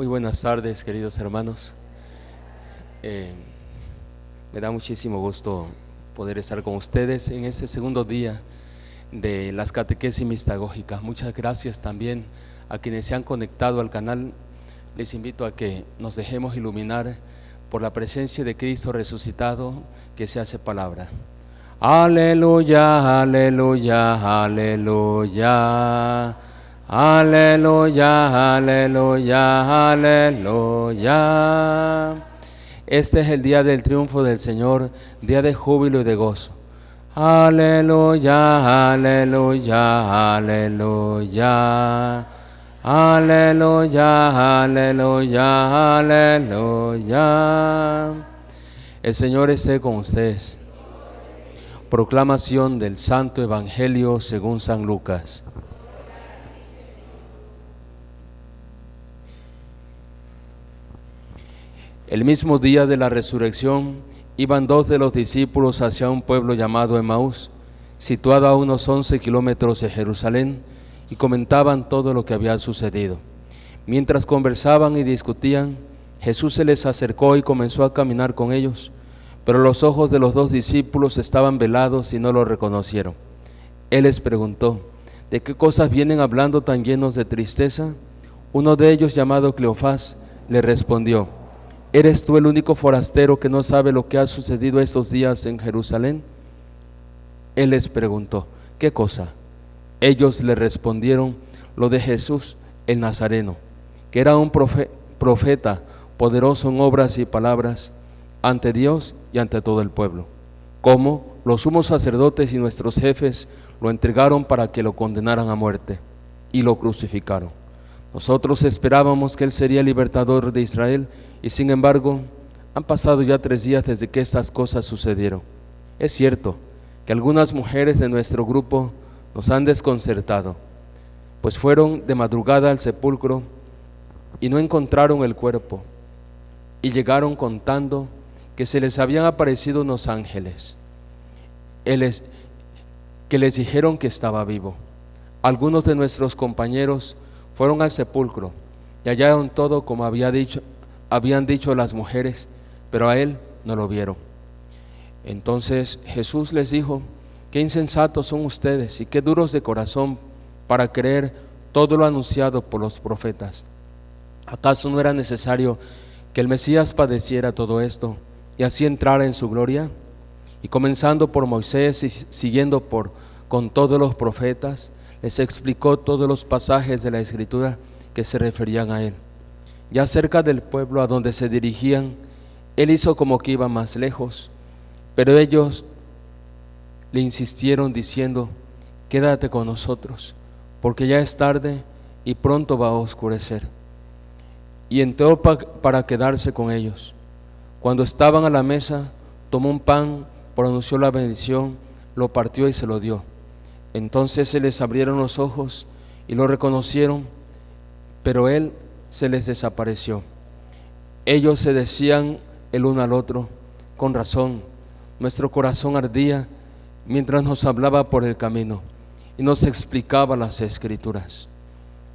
Muy buenas tardes, queridos hermanos. Me da muchísimo gusto poder estar con ustedes en este segundo día de las catequesis mistagógicas. Muchas gracias también a quienes se han conectado al canal. Les invito a que nos dejemos iluminar por la presencia de Cristo resucitado que se hace palabra. Aleluya, aleluya, aleluya. Aleluya, aleluya, aleluya. Este es el día del triunfo del Señor, día de júbilo y de gozo. Aleluya, aleluya, aleluya. Aleluya, aleluya, aleluya. El Señor esté con ustedes. Proclamación del Santo Evangelio según San Lucas. El mismo día de la resurrección, iban 2 de los discípulos hacia un pueblo llamado Emaús, situado a unos 11 kilómetros de Jerusalén, y comentaban todo lo que había sucedido. Mientras conversaban y discutían, Jesús se les acercó y comenzó a caminar con ellos, pero los ojos de los 2 discípulos estaban velados y no lo reconocieron. Él les preguntó: ¿de qué cosas vienen hablando tan llenos de tristeza? Uno de ellos, llamado Cleofás, le respondió: ¿eres tú el único forastero que no sabe lo que ha sucedido estos días en Jerusalén? Él les preguntó: ¿qué cosa? Ellos le respondieron: lo de Jesús el Nazareno, que era un profeta, poderoso en obras y palabras ante Dios y ante todo el pueblo. Cómo los sumos sacerdotes y nuestros jefes lo entregaron para que lo condenaran a muerte y lo crucificaron. Nosotros esperábamos que Él sería el libertador de Israel, y sin embargo, han pasado ya 3 días desde que estas cosas sucedieron. Es cierto que algunas mujeres de nuestro grupo nos han desconcertado, pues fueron de madrugada al sepulcro y no encontraron el cuerpo, y llegaron contando que se les habían aparecido unos ángeles, que les dijeron que estaba vivo. Algunos de nuestros compañeros fueron al sepulcro y hallaron todo como habían dicho las mujeres, pero a él no lo vieron. Entonces Jesús les dijo: qué insensatos son ustedes y qué duros de corazón para creer todo lo anunciado por los profetas. ¿Acaso no era necesario que el Mesías padeciera todo esto y así entrara en su gloria? Y comenzando por Moisés y siguiendo con todos los profetas, les explicó todos los pasajes de la Escritura que se referían a él. Ya cerca del pueblo a donde se dirigían, él hizo como que iba más lejos, pero ellos le insistieron diciendo: quédate con nosotros, porque ya es tarde y pronto va a oscurecer. Y entró para quedarse con ellos. Cuando estaban a la mesa, tomó un pan, pronunció la bendición, lo partió y se lo dio. Entonces se les abrieron los ojos y lo reconocieron, pero él se les desapareció. Ellos se decían el uno al otro: con razón, nuestro corazón ardía mientras nos hablaba por el camino y nos explicaba las Escrituras.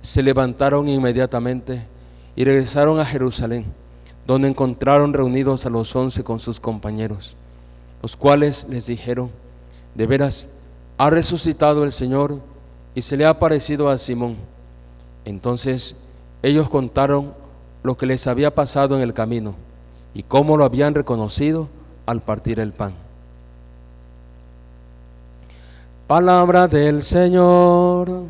Se levantaron inmediatamente y regresaron a Jerusalén, donde encontraron reunidos a los 11 con sus compañeros, los cuales les dijeron: de veras, ha resucitado el Señor y se le ha aparecido a Simón. Entonces ellos contaron lo que les había pasado en el camino y cómo lo habían reconocido al partir el pan. Palabra del Señor.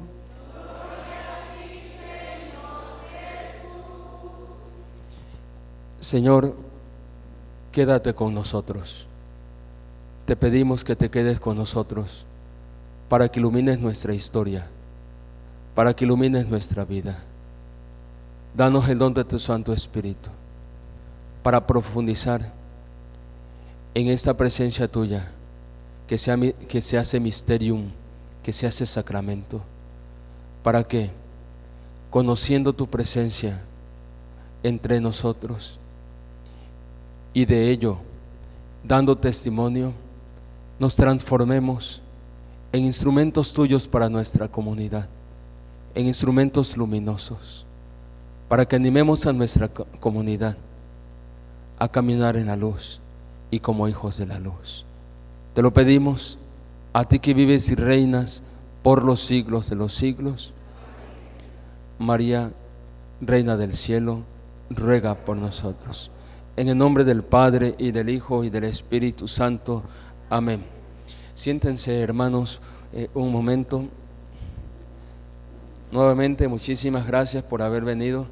Señor, quédate con nosotros. Te pedimos que te quedes con nosotros para que ilumines nuestra historia, para que ilumines nuestra vida. Danos el don de tu Santo Espíritu para profundizar en esta presencia tuya, que se hace misterium, que se hace sacramento, para que, conociendo tu presencia entre nosotros y de ello dando testimonio, nos transformemos en instrumentos tuyos para nuestra comunidad, en instrumentos luminosos, para que animemos a nuestra comunidad a caminar en la luz y como hijos de la luz. Te lo pedimos a ti que vives y reinas por los siglos de los siglos. María, Reina del cielo, ruega por nosotros. En el nombre del Padre, y del Hijo, y del Espíritu Santo. Amén. Siéntense, hermanos, un momento. Nuevamente, muchísimas gracias por haber venido.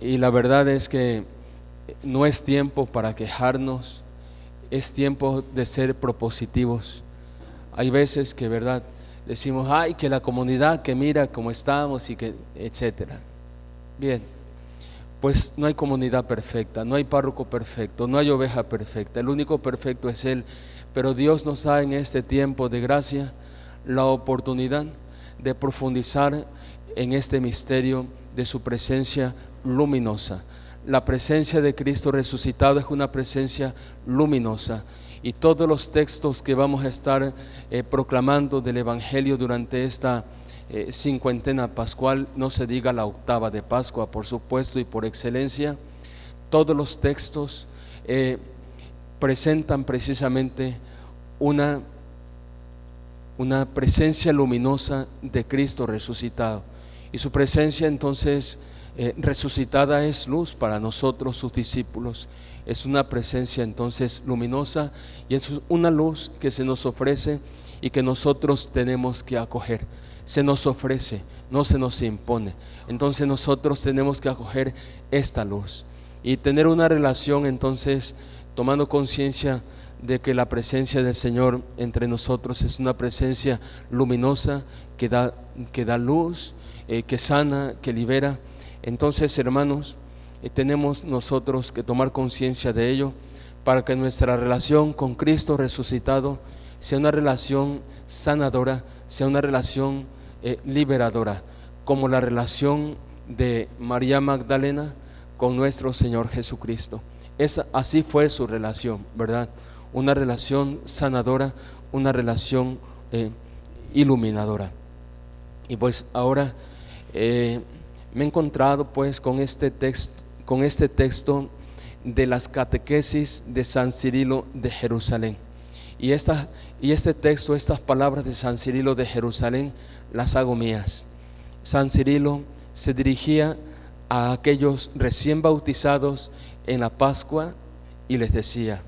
Y la verdad es que no es tiempo para quejarnos, es tiempo de ser propositivos. Hay veces que, verdad, decimos, ay, que la comunidad, que mira cómo estamos y que, etcétera. Bien, pues no hay comunidad perfecta, no hay párroco perfecto, no hay oveja perfecta, el único perfecto es Él. Pero Dios nos da en este tiempo de gracia la oportunidad de profundizar en este misterio de su presencia luminosa. La presencia de Cristo resucitado es una presencia luminosa, y todos los textos que vamos a estar proclamando del Evangelio durante esta cincuentena pascual, no se diga la octava de Pascua, por supuesto, y por excelencia, todos los textos presentan precisamente una presencia luminosa de Cristo resucitado, y su presencia entonces resucitada es luz para nosotros, sus discípulos. Es una presencia entonces luminosa, y es una luz que se nos ofrece y que nosotros tenemos que acoger. Se nos ofrece, no se nos impone. Entonces nosotros tenemos que acoger esta luz y tener una relación, entonces, tomando conciencia de que la presencia del Señor entre nosotros es una presencia luminosa que da luz, que sana, que libera. Entonces, hermanos, tenemos nosotros que tomar conciencia de ello para que nuestra relación con Cristo resucitado sea una relación sanadora, sea una relación liberadora, como la relación de María Magdalena con nuestro Señor Jesucristo. Así fue su relación, ¿verdad? Una relación sanadora, una relación iluminadora. Y pues ahora me he encontrado pues con este texto de las catequesis de San Cirilo de Jerusalén. Y este texto, estas palabras de San Cirilo de Jerusalén, las hago mías. San Cirilo se dirigía a aquellos recién bautizados en la Pascua y les decía: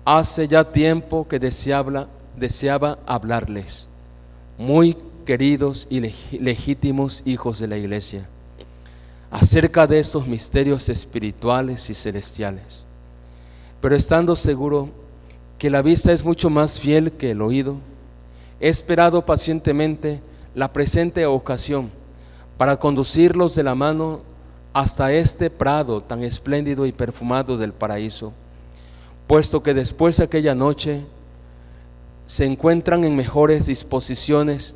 hace ya tiempo que deseaba hablarles, muy queridos y legítimos hijos de la Iglesia, acerca de estos misterios espirituales y celestiales. Pero estando seguro que la vista es mucho más fiel que el oído, he esperado pacientemente la presente ocasión para conducirlos de la mano hasta este prado tan espléndido y perfumado del paraíso, puesto que después de aquella noche se encuentran en mejores disposiciones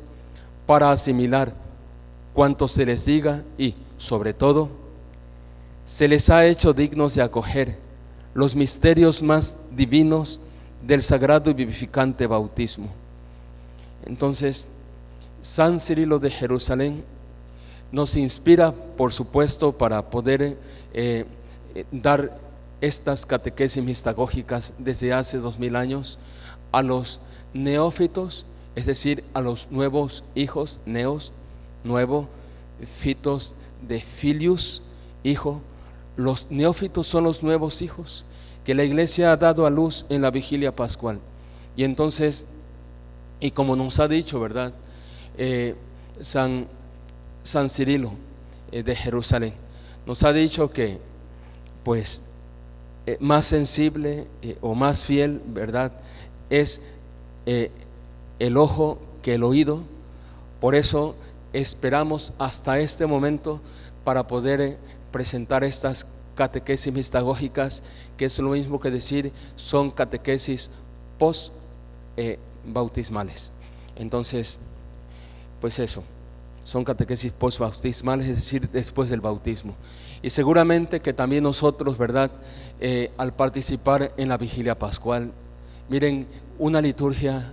para asimilar cuanto se les diga y, sobre todo, se les ha hecho dignos de acoger los misterios más divinos del sagrado y vivificante bautismo. Entonces, San Cirilo de Jerusalén nos inspira, por supuesto, para poder dar estas catequesis mistagógicas desde hace 2000 años a los neófitos, es decir, a los nuevos hijos, neos, nuevo, fitos de filius, hijo. Los neófitos son los nuevos hijos que la Iglesia ha dado a luz en la vigilia pascual. Y entonces, y como nos ha dicho, ¿verdad? San Cirilo de Jerusalén nos ha dicho que, pues, más sensible o más fiel, ¿verdad?, es el ojo que el oído. Por eso esperamos hasta este momento para poder presentar estas catequesis mistagógicas, que es lo mismo que decir son catequesis post bautismales. Entonces, pues eso, son catequesis post bautismales, es decir, después del bautismo. Y seguramente que también nosotros, ¿verdad?, al participar en la vigilia pascual, miren, una liturgia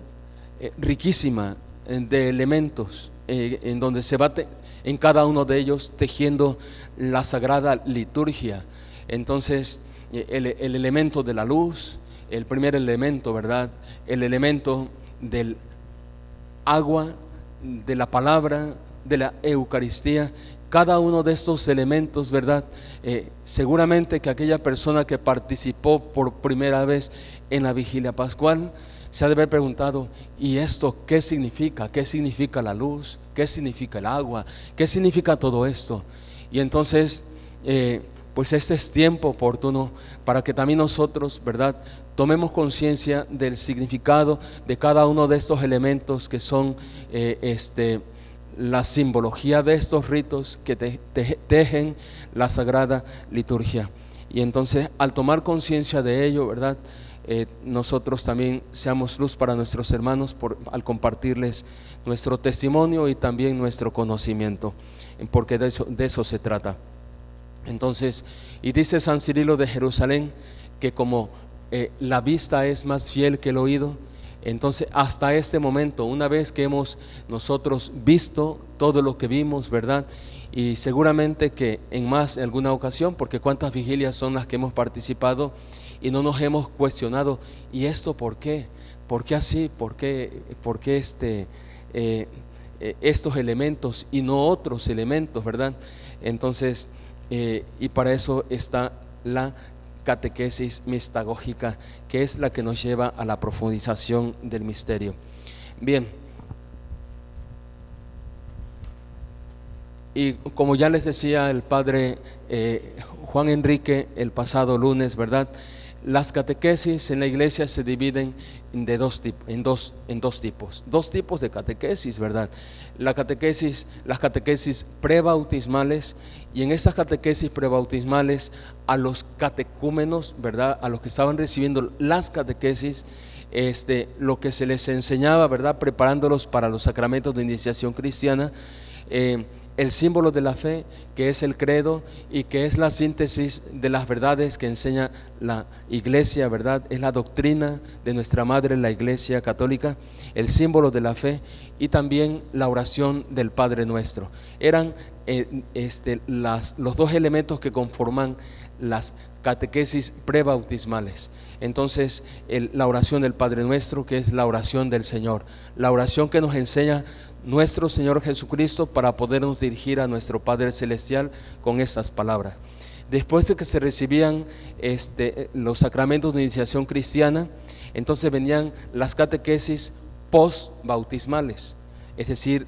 riquísima de elementos, en donde se va en cada uno de ellos, tejiendo la sagrada liturgia. Entonces, el elemento de la luz, el primer elemento, ¿verdad? El elemento del agua, de la palabra, de la Eucaristía. Cada uno de estos elementos, ¿verdad? Seguramente que aquella persona que participó por primera vez en la vigilia pascual se ha de haber preguntado: ¿y esto qué significa? ¿Qué significa la luz? ¿Qué significa el agua? ¿Qué significa todo esto? Y entonces, pues este es tiempo oportuno para que también nosotros, ¿verdad?, tomemos conciencia del significado de cada uno de estos elementos que son la simbología de estos ritos que tejen la sagrada liturgia. Y entonces, al tomar conciencia de ello, ¿verdad?, nosotros también seamos luz para nuestros hermanos al compartirles nuestro testimonio y también nuestro conocimiento, porque de eso se trata. Entonces, y dice San Cirilo de Jerusalén que como la vista es más fiel que el oído, entonces hasta este momento, una vez que hemos nosotros visto todo lo que vimos, ¿verdad?, y seguramente que en alguna ocasión, porque cuántas vigilias son las que hemos participado y no nos hemos cuestionado: ¿y esto por qué? ¿Por qué así? ¿Por qué estos elementos y no otros elementos, verdad? Entonces, y para eso está la catequesis mistagógica, que es la que nos lleva a la profundización del misterio. Bien, y como ya les decía el padre Juan Enrique el pasado lunes, ¿verdad?, las catequesis en la iglesia se dividen en dos tipos de catequesis, ¿verdad? Las catequesis prebautismales, y en esas catequesis prebautismales a los catecúmenos, ¿verdad?, a los que estaban recibiendo las catequesis, lo que se les enseñaba, ¿verdad?, preparándolos para los sacramentos de iniciación cristiana, el símbolo de la fe, que es el credo y que es la síntesis de las verdades que enseña la iglesia, ¿verdad? Es la doctrina de nuestra madre, la iglesia católica, el símbolo de la fe, y también la oración del Padre Nuestro. Eran los dos elementos que conforman las catequesis prebautismales. Entonces, la oración del Padre Nuestro, que es la oración del Señor, la oración que nos enseña nuestro Señor Jesucristo para podernos dirigir a nuestro Padre Celestial con estas palabras. Después de que se recibían los sacramentos de iniciación cristiana, entonces venían las catequesis postbautismales, es decir,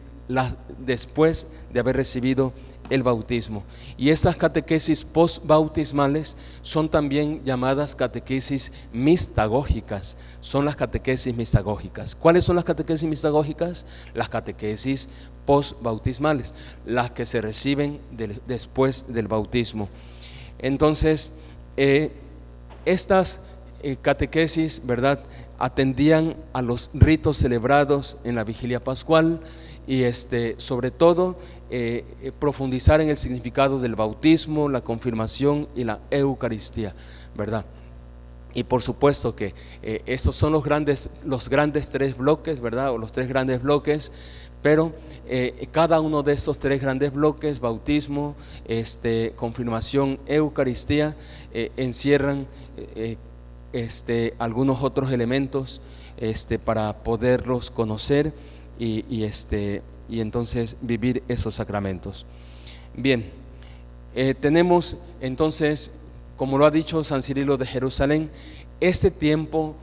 después de haber recibido el bautismo. Y estas catequesis postbautismales son también llamadas catequesis mistagógicas. Son las catequesis mistagógicas. ¿Cuáles son las catequesis mistagógicas? Las catequesis postbautismales, las que se reciben después del bautismo. Entonces, estas catequesis, ¿verdad?, atendían a los ritos celebrados en la vigilia pascual y sobre todo profundizar en el significado del bautismo, la confirmación y la Eucaristía, ¿verdad? Y por supuesto que estos son los grandes tres bloques, ¿verdad?, o los tres grandes bloques, pero cada uno de estos tres grandes bloques, bautismo, confirmación, Eucaristía, encierran algunos otros elementos para poderlos conocer y entonces vivir esos sacramentos. Bien, tenemos entonces, como lo ha dicho San Cirilo de Jerusalén, este tiempo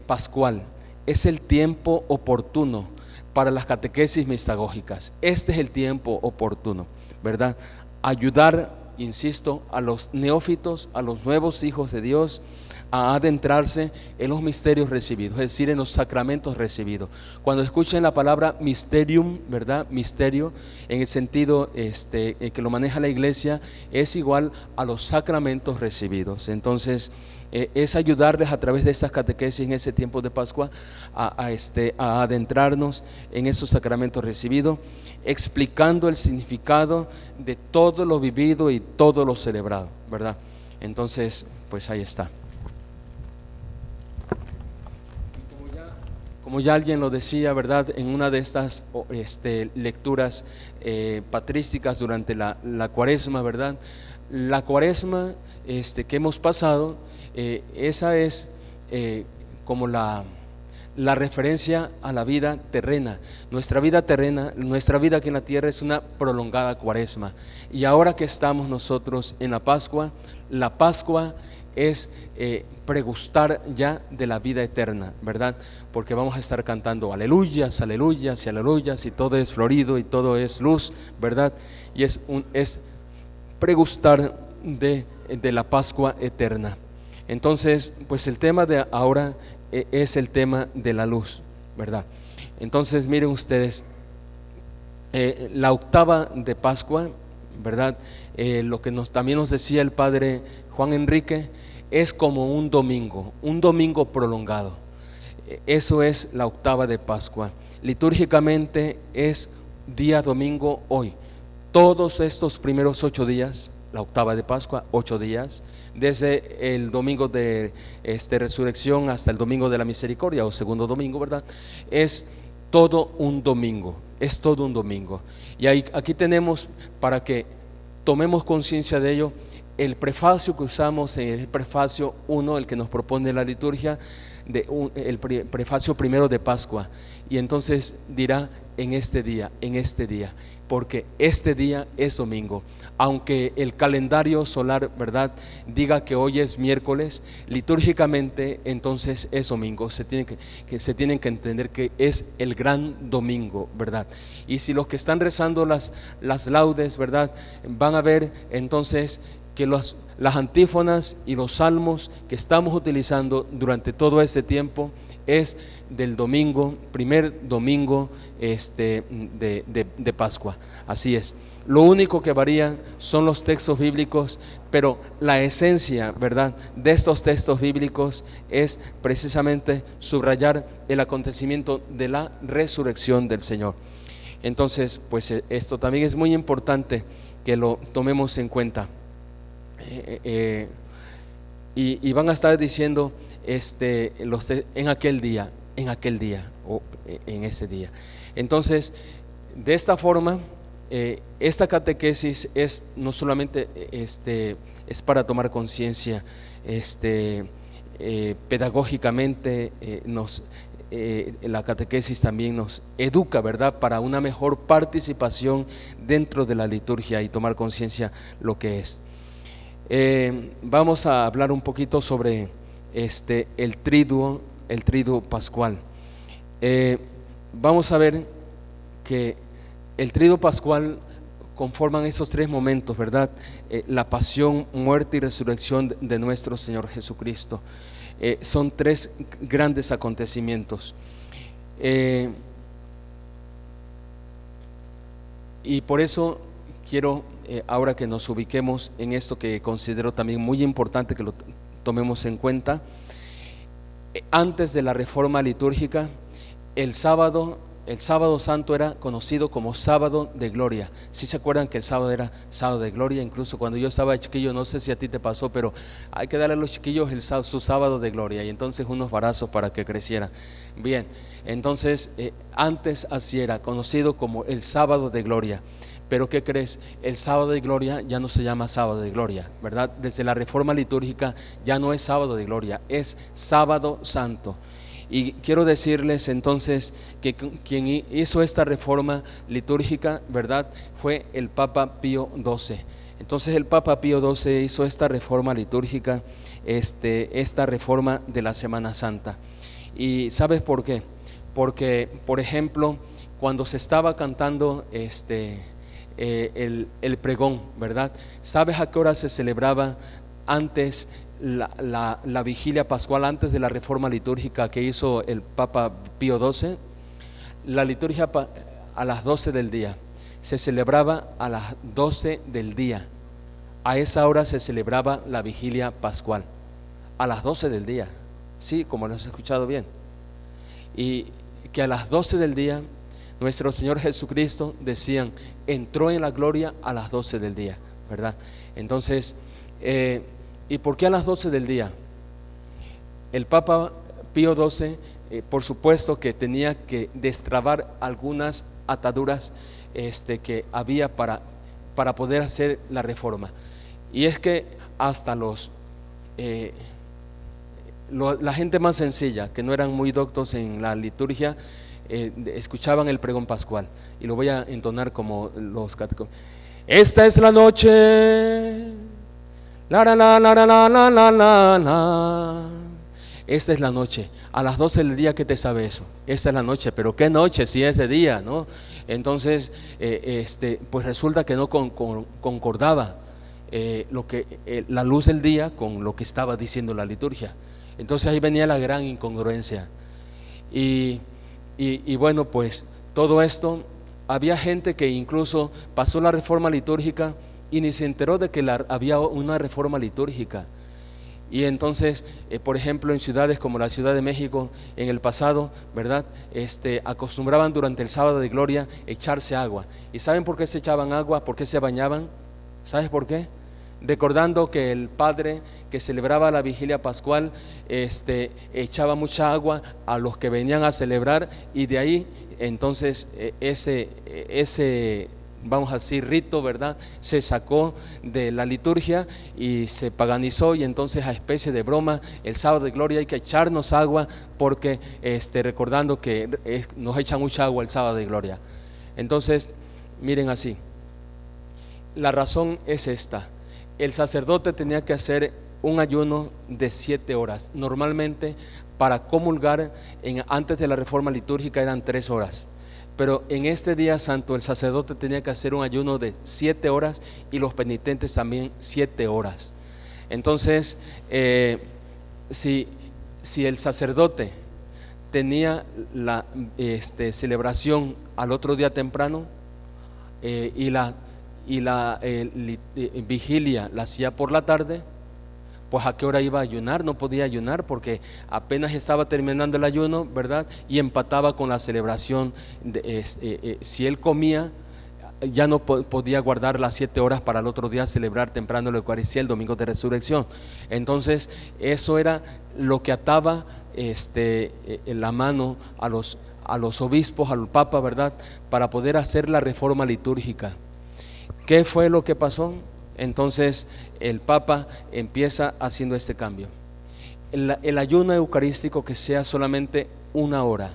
pascual es el tiempo oportuno para las catequesis mistagógicas. Este es el tiempo oportuno, ¿verdad? Ayudar, insisto, a los neófitos, a los nuevos hijos de Dios, a adentrarse en los misterios recibidos, es decir, en los sacramentos recibidos. Cuando escuchen la palabra mysterium, ¿verdad?, misterio, en el sentido que lo maneja la iglesia, es igual a los sacramentos recibidos. Entonces, es ayudarles a través de estas catequesis en ese tiempo de Pascua a adentrarnos en esos sacramentos recibidos, explicando el significado de todo lo vivido y todo lo celebrado, ¿verdad? Entonces, pues ahí está. Como ya alguien lo decía, ¿verdad? En una de estas lecturas patrísticas durante la cuaresma, ¿verdad? La cuaresma que hemos pasado, esa es como la referencia a la vida terrena. Nuestra vida terrena, nuestra vida aquí en la tierra es una prolongada cuaresma. Y ahora que estamos nosotros en la Pascua es pregustar ya de la vida eterna, ¿verdad? Porque vamos a estar cantando aleluyas, aleluyas y aleluyas, y todo es florido y todo es luz, ¿verdad? Y es pregustar de la Pascua eterna. Entonces, pues el tema de ahora es el tema de la luz, ¿verdad? Entonces, miren ustedes, la octava de Pascua, ¿verdad? Lo que también nos decía el padre Juan Enrique, es como un domingo prolongado. Eso es la octava de Pascua. Litúrgicamente es día domingo hoy. Todos estos primeros 8 días, la octava de Pascua, 8 días, desde el domingo de resurrección hasta el domingo de la misericordia o segundo domingo, ¿verdad? Es todo un domingo, es todo un domingo. Y aquí tenemos, para que tomemos conciencia de ello, el prefacio que usamos en el prefacio 1, el que nos propone la liturgia, el prefacio primero de Pascua. Y entonces dirá en este día, porque este día es domingo. Aunque el calendario solar, ¿verdad?, diga que hoy es miércoles, litúrgicamente entonces es domingo. Se tienen que entender que es el gran domingo, ¿verdad? Y si los que están rezando las laudes, ¿verdad?, van a ver entonces que las antífonas y los salmos que estamos utilizando durante todo este tiempo es del domingo, primer domingo de Pascua. Así es. Lo único que varía son los textos bíblicos, pero la esencia, ¿verdad?, de estos textos bíblicos es precisamente subrayar el acontecimiento de la resurrección del Señor. Entonces, pues esto también es muy importante que lo tomemos en cuenta. Y van a estar diciendo en aquel día o en ese día. Entonces, de esta forma, esta catequesis es no solamente es para tomar conciencia, pedagógicamente la catequesis también nos educa, ¿verdad?, para una mejor participación dentro de la liturgia y tomar conciencia lo que es. Vamos a hablar un poquito sobre el triduo pascual. Vamos a ver que el triduo pascual conforman esos 3 momentos, ¿verdad? La pasión, muerte y resurrección de nuestro Señor Jesucristo. Son 3 grandes acontecimientos. Y por eso quiero ahora que nos ubiquemos en esto que considero también muy importante que lo tomemos en cuenta. Antes de la reforma litúrgica, el sábado santo era conocido como sábado de gloria. ¿Sí se acuerdan que el sábado era sábado de gloria? Incluso cuando yo estaba chiquillo, no sé si a ti te pasó, pero hay que darle a los chiquillos su sábado de gloria, y entonces unos varazos para que creciera. Bien, entonces antes así era conocido como el sábado de gloria. Pero ¿qué crees? El sábado de gloria ya no se llama sábado de gloria, ¿verdad? Desde la reforma litúrgica ya no es sábado de gloria, es sábado santo. Y quiero decirles entonces que quien hizo esta reforma litúrgica, ¿verdad?, fue el Papa Pío XII. Entonces el Papa Pío XII hizo esta reforma litúrgica, esta reforma de la Semana Santa. ¿Y sabes por qué? Porque, por ejemplo, cuando se estaba cantando el pregón, ¿verdad? ¿Sabes a qué hora se celebraba antes la vigilia pascual, antes de la reforma litúrgica que hizo el Papa Pío XII? La liturgia a las 12 del día, se celebraba a las 12 del día. A esa hora se celebraba la vigilia pascual, a las 12 del día, sí, como lo has escuchado bien. Y que a las 12 del día nuestro Señor Jesucristo, decían, entró en la gloria a las 12 del día, ¿verdad? Entonces, ¿y por qué a las 12 del día? El Papa Pío XII por supuesto que tenía que destrabar algunas ataduras que había para poder hacer la reforma. Y es que hasta la gente más sencilla, que no eran muy doctos en la liturgia, escuchaban el pregón pascual, y lo voy a entonar como los catequistas. Esta es la noche, la la la la la la la la la. Esta es la noche, a las 12 del día. ¿Qué te sabe eso? Esta es la noche, pero ¿qué noche si es de día, no? Entonces, pues resulta que no concordaba la luz del día con lo que estaba diciendo la liturgia. Entonces ahí venía la gran incongruencia. Y bueno, pues todo esto, había gente que incluso pasó la reforma litúrgica y ni se enteró de que había una reforma litúrgica. Y entonces, por ejemplo, en ciudades como la Ciudad de México, en el pasado, ¿verdad? Acostumbraban durante el sábado de gloria echarse agua. ¿Y saben por qué se echaban agua? ¿Por qué se bañaban? ¿Sabes por qué? Recordando que el padre que celebraba la vigilia pascual echaba mucha agua a los que venían a celebrar, y de ahí entonces ese vamos a decir rito, ¿verdad?, se sacó de la liturgia y se paganizó, y entonces, a especie de broma, el sábado de gloria hay que echarnos agua porque recordando que nos echan mucha agua el sábado de gloria. Entonces, miren así, la razón es esta: el sacerdote tenía que hacer un ayuno de 7 horas. Normalmente para comulgar antes de la reforma litúrgica eran 3 horas. Pero en este día santo el sacerdote tenía que hacer un ayuno de 7 horas y los penitentes también 7 horas. Entonces, si el sacerdote tenía la celebración al otro día temprano, y la vigilia la hacía por la tarde, pues ¿a qué hora iba a ayunar? No podía ayunar porque apenas estaba terminando el ayuno, ¿verdad? Y empataba con la celebración. Si él comía, ya no podía guardar las 7 horas para el otro día celebrar temprano la Eucaristía el domingo de resurrección. Entonces eso era lo que ataba en la mano a los obispos, al Papa, ¿verdad?, para poder hacer la reforma litúrgica. ¿Qué fue lo que pasó? Entonces el Papa empieza haciendo este cambio. El ayuno eucarístico, que sea solamente una hora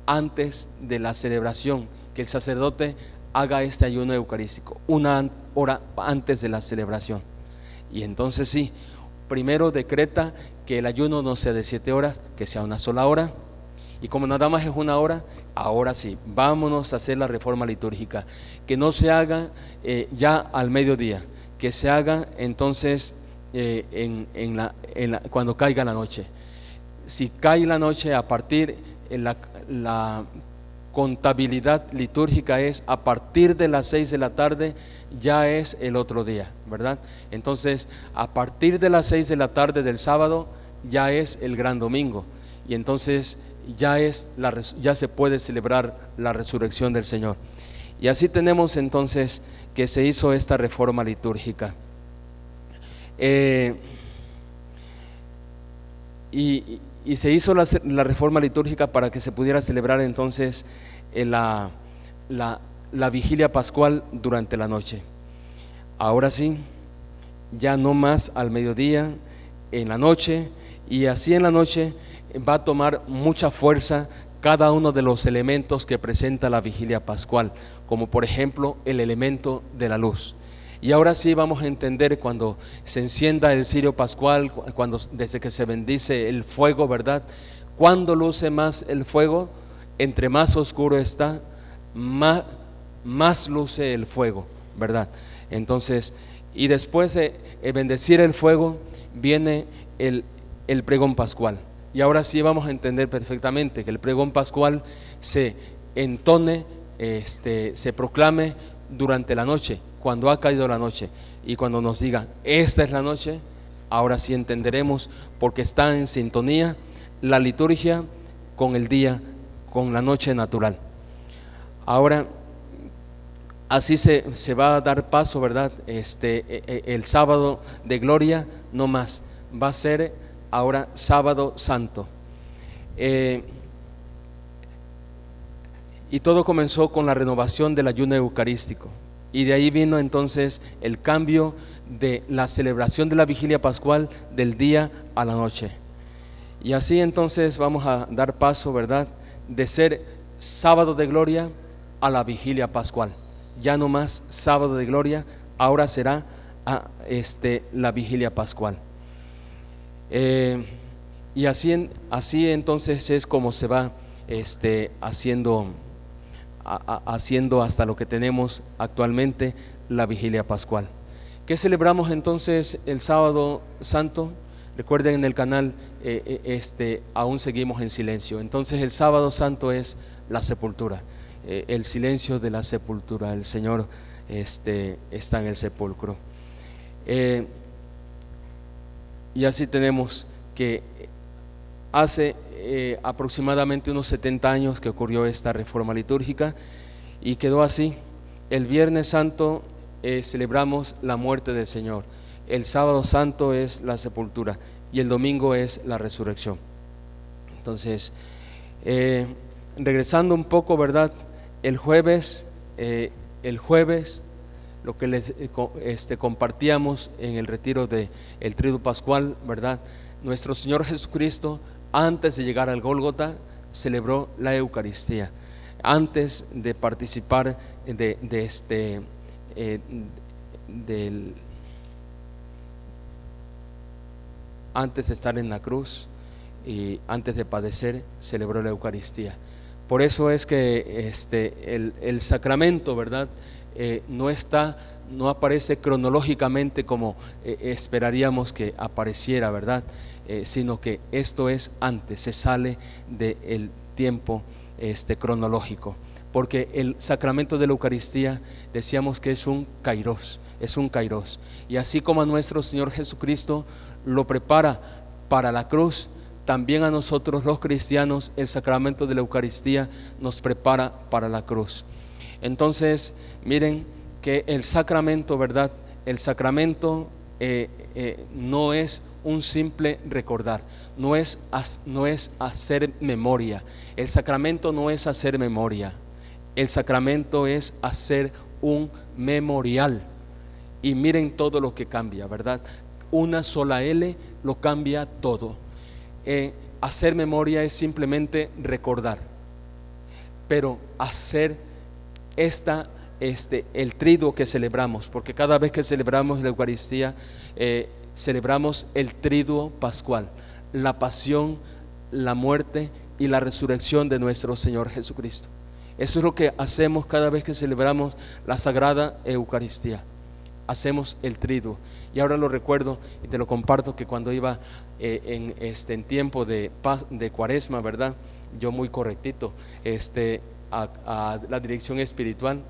antes de la celebración, que el sacerdote haga este ayuno eucarístico, una hora antes de la celebración. Y entonces sí, primero decreta que el ayuno no sea de 7 horas, que sea una sola hora. Y como nada más es una hora, ahora sí, vámonos a hacer la reforma litúrgica, que no se haga ya al mediodía, que se haga entonces cuando caiga la noche. Si cae la noche, a partir la contabilidad litúrgica es a partir de las 6 de la tarde, ya es el otro día, ¿verdad? Entonces, a partir de las 6 de la tarde del sábado, ya es el gran domingo, y entonces ya se puede celebrar la resurrección del Señor. Y así tenemos entonces que se hizo esta reforma litúrgica. Y se hizo la reforma litúrgica para que se pudiera celebrar entonces la vigilia pascual durante la noche. Ahora sí, ya no más al mediodía, en la noche, y así en la noche va a tomar mucha fuerza cada uno de los elementos que presenta la vigilia pascual, como por ejemplo el elemento de la luz. Y ahora sí vamos a entender cuando se encienda el cirio pascual, desde que se bendice el fuego, ¿verdad? Cuando luce más el fuego, entre más oscuro está, más luce el fuego, ¿verdad? Entonces, y después de bendecir el fuego, viene el pregón pascual. Y ahora sí vamos a entender perfectamente que el pregón pascual se entone, se proclame durante la noche, cuando ha caído la noche, y cuando nos diga esta es la noche, ahora sí entenderemos, porque está en sintonía la liturgia con el día, con la noche natural. Ahora así se va a dar paso, ¿verdad? El sábado de gloria no más, va a ser ahora sábado santo. Y todo comenzó con la renovación del ayuno eucarístico. Y de ahí vino entonces el cambio de la celebración de la vigilia pascual del día a la noche. Y así entonces vamos a dar paso, ¿verdad?, de ser sábado de gloria a la vigilia pascual. Ya no más sábado de gloria, ahora será la vigilia pascual. Y así entonces es como se va haciendo hasta lo que tenemos actualmente, la vigilia pascual. ¿Qué celebramos entonces el sábado santo? Recuerden, en el canal aún seguimos en silencio. Entonces el sábado santo es la sepultura, el silencio de la sepultura. El Señor está en el sepulcro. Y así tenemos que hace aproximadamente unos 70 años que ocurrió esta reforma litúrgica, y quedó así. El Viernes Santo celebramos la muerte del Señor, el sábado santo es la sepultura y el domingo es la resurrección. Entonces, regresando un poco, ¿verdad? El jueves, lo que les compartíamos en el retiro del Triduo Pascual, ¿verdad? Nuestro Señor Jesucristo, antes de llegar al Gólgota, celebró la Eucaristía. Antes de participar antes de estar en la cruz y antes de padecer, celebró la Eucaristía. Por eso es que el sacramento, ¿verdad?, no aparece cronológicamente como esperaríamos que apareciera, ¿verdad?, sino que esto es antes, se sale del tiempo cronológico, porque el sacramento de la Eucaristía decíamos que es un kairos, y así como a nuestro Señor Jesucristo lo prepara para la cruz, también a nosotros los cristianos el sacramento de la Eucaristía nos prepara para la cruz. Entonces miren que el sacramento, ¿verdad?, el sacramento no es un simple recordar, no es hacer memoria. El sacramento no es hacer memoria, el sacramento es hacer un memorial. Y miren todo lo que cambia, ¿verdad? Una sola L lo cambia todo. Hacer memoria es simplemente recordar, pero hacer el triduo que celebramos, porque cada vez que celebramos la Eucaristía, celebramos el triduo pascual, la pasión, la muerte y la resurrección de nuestro Señor Jesucristo. Eso es lo que hacemos cada vez que celebramos la Sagrada Eucaristía. Hacemos el triduo. Y ahora lo recuerdo y te lo comparto, que cuando iba en tiempo de Cuaresma, ¿verdad?, yo muy correctito a la dirección espiritual,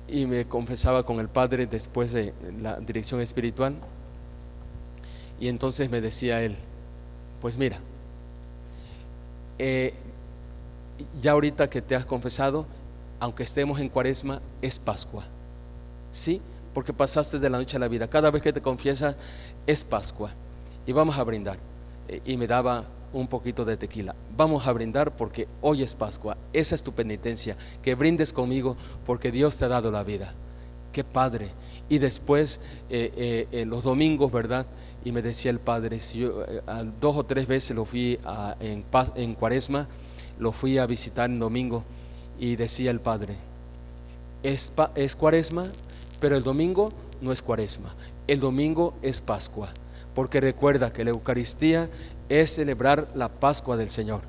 y me confesaba con el Padre después de la dirección espiritual, y entonces me decía él: pues mira, ya ahorita que te has confesado, aunque estemos en Cuaresma, es Pascua, ¿sí? Porque pasaste de la noche a la vida. Cada vez que te confiesas es Pascua, y vamos a brindar. Y me daba un poquito de tequila. Vamos a brindar porque hoy es Pascua. Esa es tu penitencia, que brindes conmigo porque Dios te ha dado la vida. Qué padre. Y después los domingos, ¿verdad? Y me decía el Padre, si yo 2 o 3 veces lo fui en Cuaresma, lo fui a visitar en domingo, y decía el Padre: es Cuaresma, pero el domingo no es Cuaresma, el domingo es Pascua, porque recuerda que la Eucaristía es celebrar la Pascua del Señor.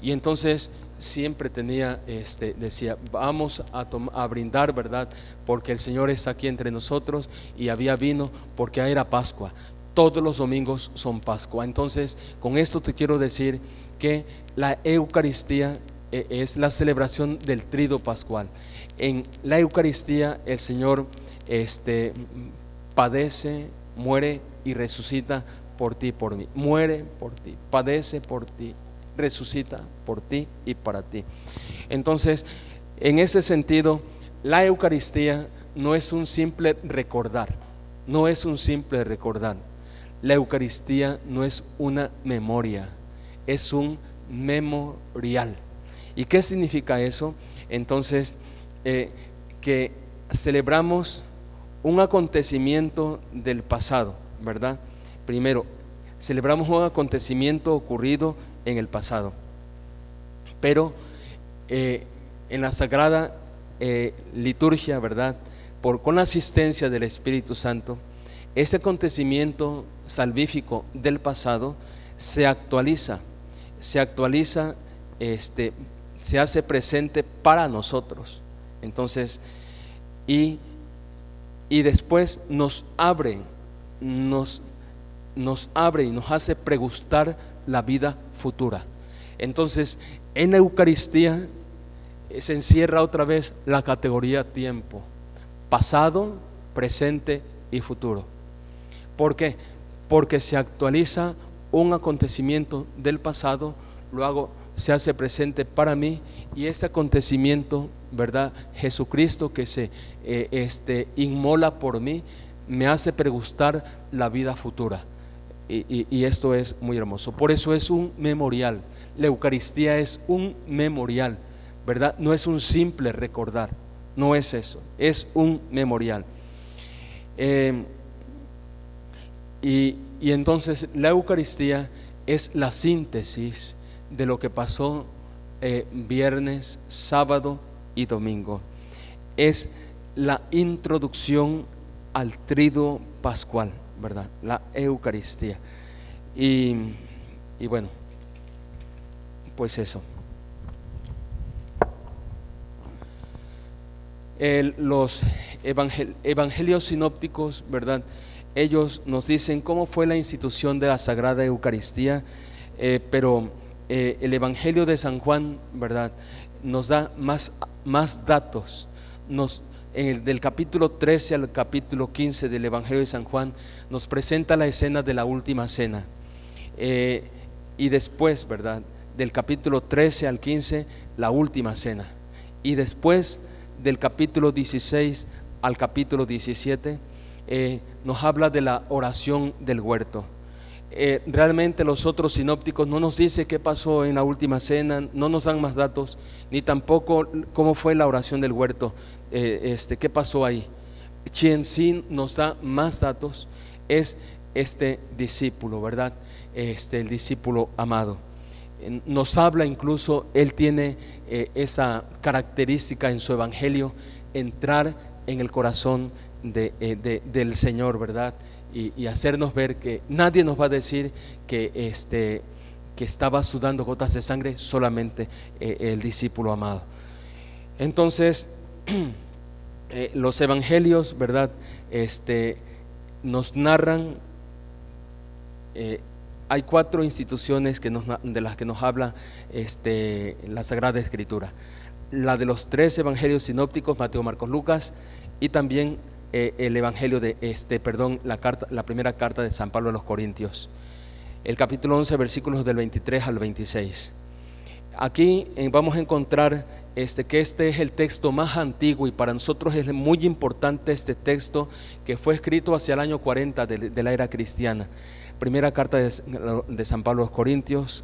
Y entonces siempre decía: vamos a brindar, ¿verdad?, porque el Señor está aquí entre nosotros, y había vino porque era Pascua. Todos los domingos son Pascua. Entonces, con esto te quiero decir que la Eucaristía es la celebración del triduo pascual. En la Eucaristía el Señor padece, muere y resucita por ti y por mí. Muere por ti, padece por ti, resucita por ti y para ti. Entonces, en ese sentido, la Eucaristía no es un simple recordar, no es un simple recordar. la Eucaristía no es una memoria, es un memorial. ¿Y qué significa eso? Entonces, que celebramos un acontecimiento del pasado, ¿verdad? Primero, celebramos un acontecimiento ocurrido en el pasado, pero en la Sagrada Liturgia, ¿verdad? Con la asistencia del Espíritu Santo, ese acontecimiento salvífico del pasado se actualiza, se hace presente para nosotros. Entonces, y después nos abre y nos hace pregustar la vida futura. Entonces, en la Eucaristía se encierra otra vez la categoría tiempo, pasado, presente y futuro. ¿Por qué? Porque se actualiza un acontecimiento del pasado, luego se hace presente para mí, y este acontecimiento, ¿verdad? Jesucristo que se inmola por mí, me hace pregustar la vida futura. Y esto es muy hermoso. Por eso es un memorial. La Eucaristía es un memorial, ¿verdad? No es un simple recordar, no es eso, es un memorial. Y entonces la Eucaristía es la síntesis de lo que pasó viernes, sábado y domingo. Es la introducción al triduo pascual, ¿verdad? La Eucaristía. Y bueno, pues eso. Los evangelios sinópticos, ¿verdad? Ellos nos dicen cómo fue la institución de la Sagrada Eucaristía, pero el Evangelio de San Juan, ¿verdad?, nos da más datos. Del capítulo 13 al capítulo 15 del Evangelio de San Juan nos presenta la escena de la última cena, y después, ¿verdad?, del capítulo 13 al 15 la última cena, y después del capítulo 16 al capítulo 17 nos habla de la oración del huerto. Realmente los otros sinópticos no nos dice qué pasó en la última cena, no nos dan más datos, ni tampoco cómo fue la oración del huerto, qué pasó ahí. Quien sí nos da más datos es este discípulo, ¿verdad? El discípulo amado. Nos habla incluso, él tiene esa característica en su evangelio, entrar en el corazón del Señor, ¿verdad? Y hacernos ver que nadie nos va a decir que estaba sudando gotas de sangre, solamente el discípulo amado. Entonces, los evangelios, ¿verdad?, nos narran, hay 4 instituciones de las que nos habla la Sagrada Escritura: la de los 3 evangelios sinópticos, Mateo, Marcos, Lucas, y también el evangelio la primera carta de San Pablo a los Corintios, el capítulo 11, versículos del 23 al 26. Aquí vamos a encontrar que este es el texto más antiguo, y para nosotros es muy importante este texto, que fue escrito hacia el año 40 de la era cristiana. Primera carta de San Pablo a los Corintios,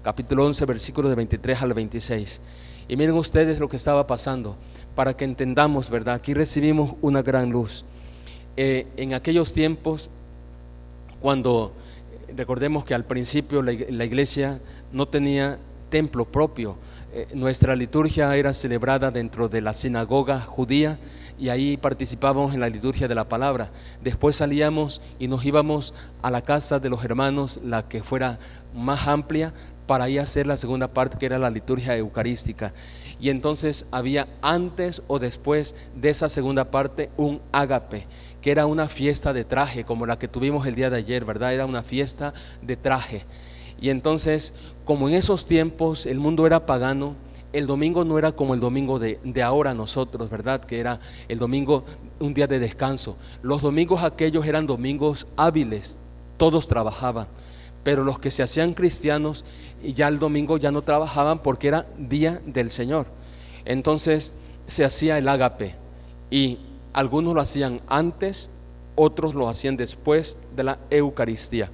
capítulo 11, versículos de 23 al 26. Y miren ustedes lo que estaba pasando, para que entendamos, ¿verdad? Aquí recibimos una gran luz. En aquellos tiempos, cuando recordemos que al principio la iglesia no tenía templo propio, nuestra liturgia era celebrada dentro de la sinagoga judía, y ahí participábamos en la liturgia de la palabra. Después salíamos y nos íbamos a la casa de los hermanos, la que fuera más amplia, para ahí hacer la segunda parte, que era la liturgia eucarística. Y entonces había antes o después de esa segunda parte un ágape, que era una fiesta de traje, como la que tuvimos el día de ayer, ¿verdad? Era una fiesta de traje. Y entonces, como en esos tiempos el mundo era pagano, el domingo no era como el domingo de ahora nosotros, ¿verdad?, que era el domingo un día de descanso. Los domingos aquellos eran domingos hábiles, todos trabajaban, pero los que se hacían cristianos ya el domingo ya no trabajaban, porque era día del Señor. Entonces se hacía el ágape, y algunos lo hacían antes otros lo hacían después de la Eucaristía.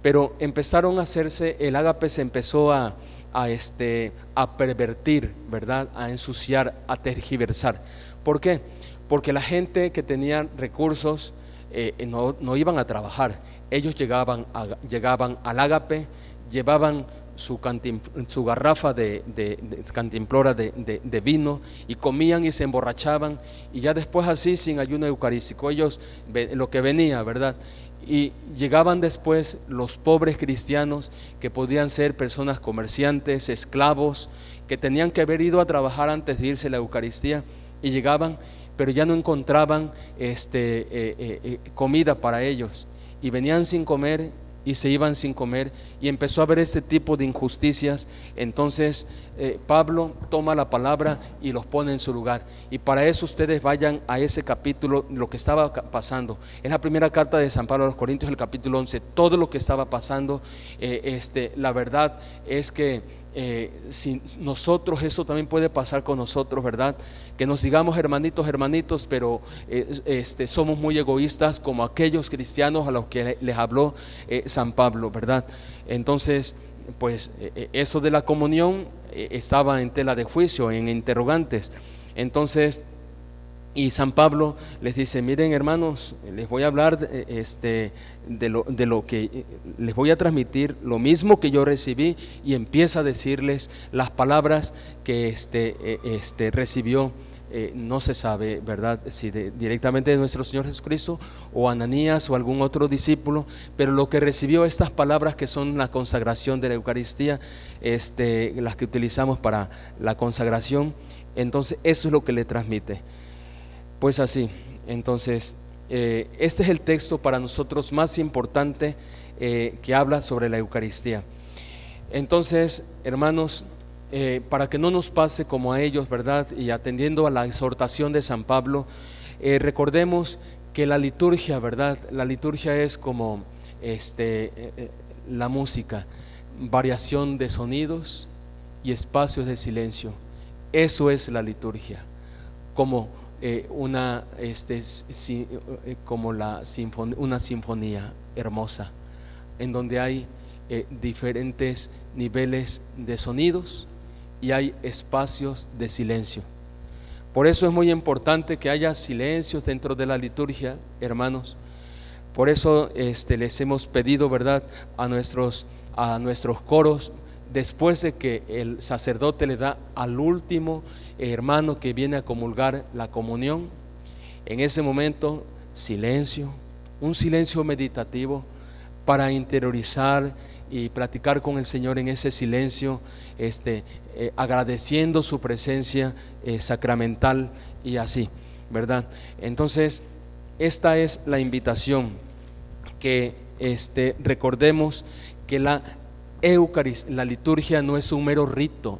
Pero empezaron a hacerse, el ágape se empezó a pervertir, ¿verdad? A ensuciar, a tergiversar. ¿Por qué? Porque la gente que tenía recursos no iban a trabajar. Ellos llegaban al ágape, llevaban su garrafa de cantimplora de vino y comían y se emborrachaban, y ya después así sin ayuno eucarístico ellos lo que venía, ¿verdad? Y llegaban después los pobres cristianos, que podían ser personas comerciantes, esclavos, que tenían que haber ido a trabajar antes de irse a la Eucaristía, y llegaban, pero ya no encontraban comida para ellos, y venían sin comer y se iban sin comer, y empezó a haber este tipo de injusticias. Entonces Pablo toma la palabra y los pone en su lugar, y para eso ustedes vayan a ese capítulo, lo que estaba pasando. Es la primera carta de San Pablo a los Corintios, el capítulo 11, todo lo que estaba pasando. La verdad es que si nosotros, eso también puede pasar con nosotros, ¿verdad? Que nos digamos hermanitos, pero somos muy egoístas, como aquellos cristianos a los que les habló San Pablo, ¿verdad? Entonces, pues eso de la comunión estaba en tela de juicio, en interrogantes. Entonces, y San Pablo les dice: miren, hermanos, les voy a hablar de lo que les voy a transmitir, lo mismo que yo recibí, y empieza a decirles las palabras que recibió. No se sabe, ¿verdad?, si directamente de nuestro Señor Jesucristo o Ananías o algún otro discípulo, pero lo que recibió, estas palabras que son la consagración de la Eucaristía, las que utilizamos para la consagración. Entonces eso es lo que le transmite. Pues así, entonces este es el texto para nosotros más importante que habla sobre la Eucaristía. Entonces, hermanos, para que no nos pase como a ellos, ¿verdad? Y atendiendo a la exhortación de San Pablo, recordemos que la liturgia, ¿verdad? La liturgia es como la música, variación de sonidos y espacios de silencio. Eso es la liturgia, como una sinfonía hermosa, en donde hay diferentes niveles de sonidos y hay espacios de silencio. Por eso es muy importante que haya silencios dentro de la liturgia, hermanos. Por eso les hemos pedido, ¿verdad?, a nuestros coros, después de que el sacerdote le da al último hermano que viene a comulgar la comunión, en ese momento silencio, un silencio meditativo para interiorizar y platicar con el Señor en ese silencio, agradeciendo su presencia sacramental, y así, ¿verdad? Entonces esta es la invitación, que recordemos que la liturgia no es un mero rito,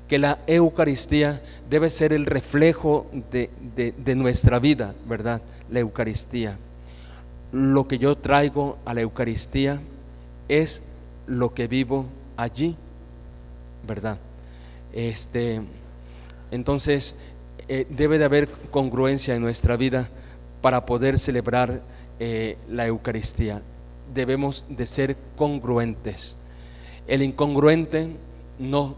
que la Eucaristía debe ser el reflejo de nuestra vida, ¿verdad? La Eucaristía, lo que yo traigo a la Eucaristía es lo que vivo allí, ¿verdad? Entonces debe de haber congruencia en nuestra vida para poder celebrar la Eucaristía. Debemos de ser congruentes. El incongruente no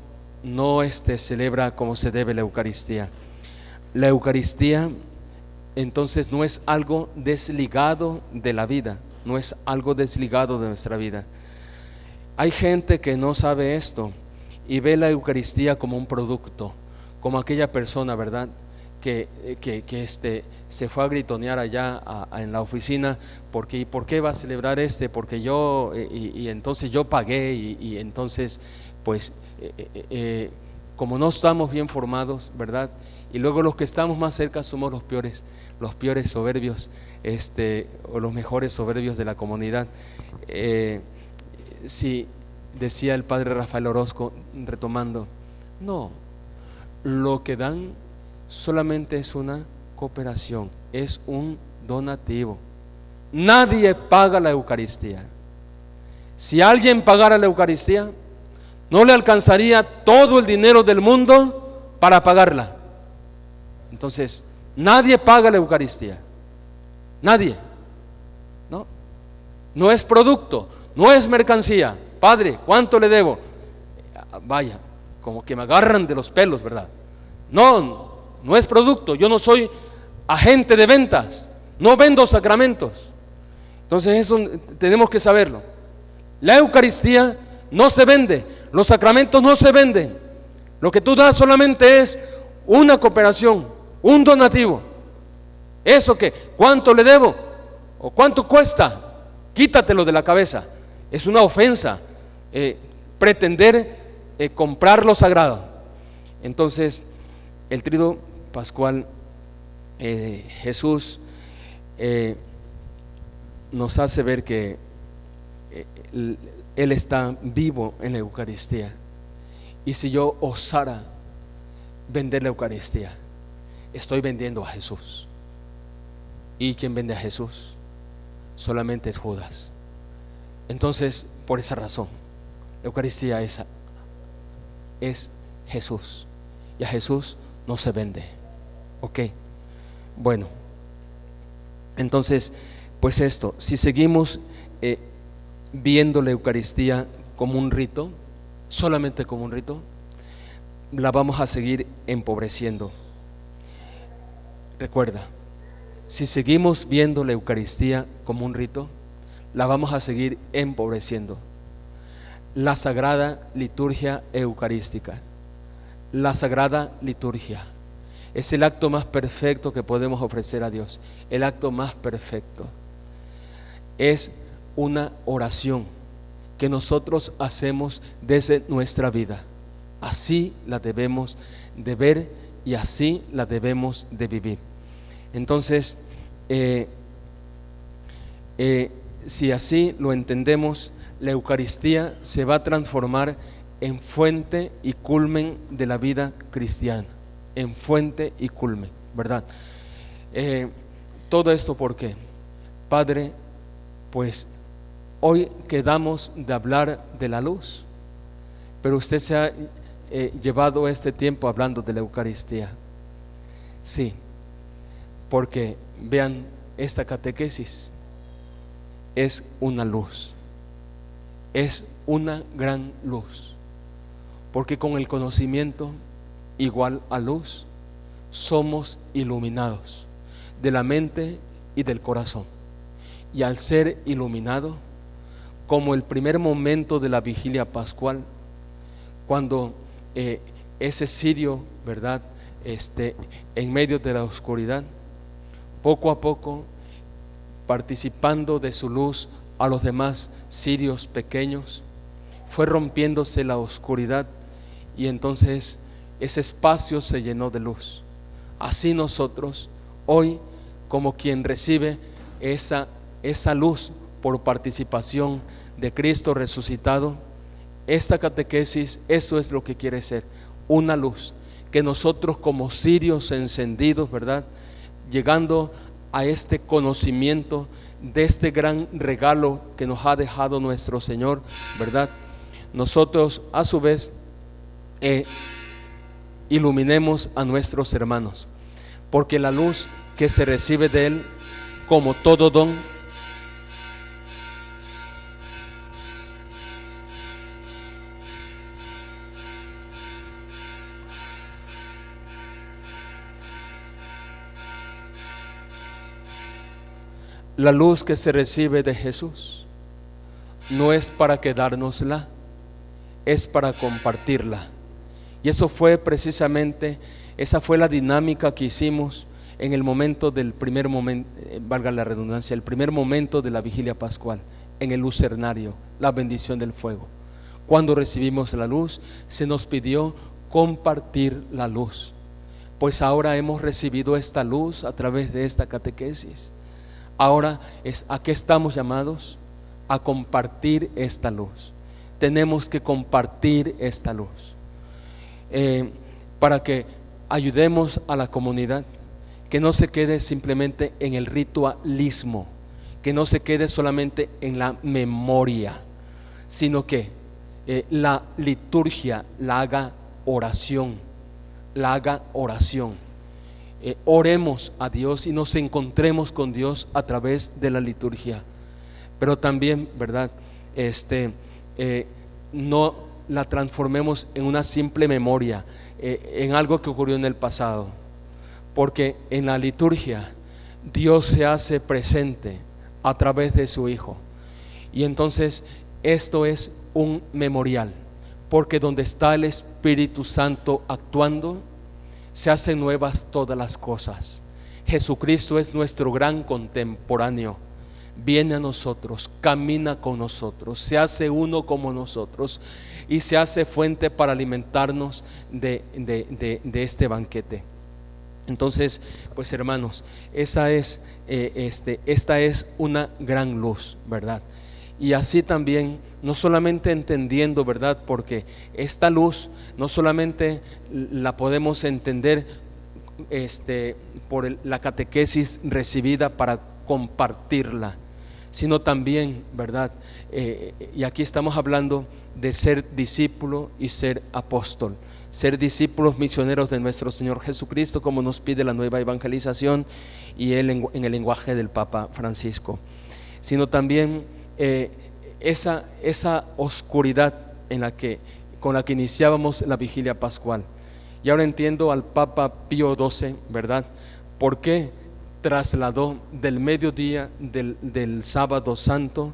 celebra como se debe la Eucaristía. La Eucaristía entonces no es algo desligado de la vida, no es algo desligado de nuestra vida. Hay gente que no sabe esto y ve la Eucaristía como un producto, como aquella persona, ¿verdad?, que se fue a gritonear allá en la oficina, porque ¿por qué va a celebrar porque yo y entonces yo pagué, y entonces pues como no estamos bien formados, ¿verdad? Y luego los que estamos más cerca somos los peores soberbios, o los mejores soberbios de la comunidad. Sí, decía el padre Rafael Orozco, retomando, no, lo que dan solamente es una cooperación, es un donativo. Nadie paga la Eucaristía. Si alguien pagara la Eucaristía, no le alcanzaría todo el dinero del mundo para pagarla. Entonces, Nadie paga la Eucaristía. Nadie. No. No es producto, no es mercancía. Padre, ¿cuánto le debo? Vaya, como que me agarran de los pelos, ¿verdad? No, no es producto. Yo no soy agente de ventas. No vendo sacramentos. Entonces eso tenemos que saberlo. La Eucaristía no se vende. Los sacramentos no se venden. Lo que tú das solamente es una cooperación, un donativo. Eso que, ¿cuánto le debo? ¿O cuánto cuesta? Quítatelo de la cabeza. Es una ofensa pretender comprar lo sagrado. Entonces, el Tríodo Pascual, Jesús nos hace ver que Él está vivo en la Eucaristía. Y si yo osara vender la Eucaristía, estoy vendiendo a Jesús. ¿Y quién vende a Jesús? Solamente es Judas. Entonces, por esa razón, la Eucaristía es Jesús. Y a Jesús no se vende. Ok. Bueno, entonces, pues esto, si seguimos viendo la Eucaristía como un rito, solamente como un rito, la vamos a seguir empobreciendo. Recuerda, si seguimos viendo la Eucaristía como un rito, la vamos a seguir empobreciendo. La Sagrada Liturgia Eucarística, la Sagrada Liturgia, es el acto más perfecto que podemos ofrecer a Dios. El acto más perfecto es una oración que nosotros hacemos desde nuestra vida. Así la debemos de ver y así la debemos de vivir. Entonces, si así lo entendemos, la Eucaristía se va a transformar en fuente y culmen de la vida cristiana. En fuente y culmen, ¿verdad? Todo esto, ¿por qué? Padre, pues hoy quedamos de hablar de la luz, pero usted se ha llevado este tiempo hablando de la Eucaristía. Sí, porque vean, esta catequesis es una luz, es una gran luz, porque con el conocimiento igual a luz somos iluminados de la mente y del corazón. Y al ser iluminado, como el primer momento de la vigilia pascual, cuando ese cirio, ¿verdad?, en medio de la oscuridad, poco a poco, participando de su luz a los demás cirios pequeños, fue rompiéndose la oscuridad y entonces ese espacio se llenó de luz. Así nosotros hoy, como quien recibe esa luz por participación de Cristo resucitado, esta catequesis, eso es lo que quiere ser, una luz que nosotros como cirios encendidos, ¿verdad?, llegando a este conocimiento de este gran regalo que nos ha dejado nuestro Señor, ¿verdad?, nosotros a su vez iluminemos a nuestros hermanos, porque la luz que se recibe de Él, como todo don, la luz que se recibe de Jesús no es para quedárnosla, es para compartirla. Y eso fue precisamente, esa fue la dinámica que hicimos en el momento del primer momento, valga la redundancia, el primer momento de la vigilia pascual, en el lucernario, la bendición del fuego. Cuando recibimos la luz, se nos pidió compartir la luz. Pues ahora hemos recibido esta luz a través de esta catequesis. Ahora ¿a qué estamos llamados? A compartir esta luz. Tenemos que compartir esta luz para que ayudemos a la comunidad, que no se quede simplemente en el ritualismo, que no se quede solamente en la memoria, sino que la liturgia la haga oración, oremos a Dios y nos encontremos con Dios a través de la liturgia. Pero también, ¿verdad? No la transformemos en una simple memoria, en algo que ocurrió en el pasado, porque en la liturgia Dios se hace presente a través de su Hijo. Y entonces esto es un memorial, porque donde está el Espíritu Santo actuando, se hacen nuevas todas las cosas. Jesucristo es nuestro gran contemporáneo. Viene a nosotros, camina con nosotros, se hace uno como nosotros y se hace fuente para alimentarnos de este banquete. Entonces, pues hermanos, esta es una gran luz, ¿verdad? Y así también, no solamente entendiendo, ¿verdad? Porque esta luz no solamente la podemos entender por la catequesis recibida para compartirla, sino también, ¿verdad? Y aquí estamos hablando de ser discípulo y ser apóstol, ser discípulos misioneros de nuestro Señor Jesucristo, como nos pide la nueva evangelización y él en el lenguaje del Papa Francisco, sino también esa oscuridad con la que iniciábamos la vigilia pascual. Y ahora entiendo al Papa Pío XII, ¿verdad? ¿Por qué trasladó del mediodía del sábado santo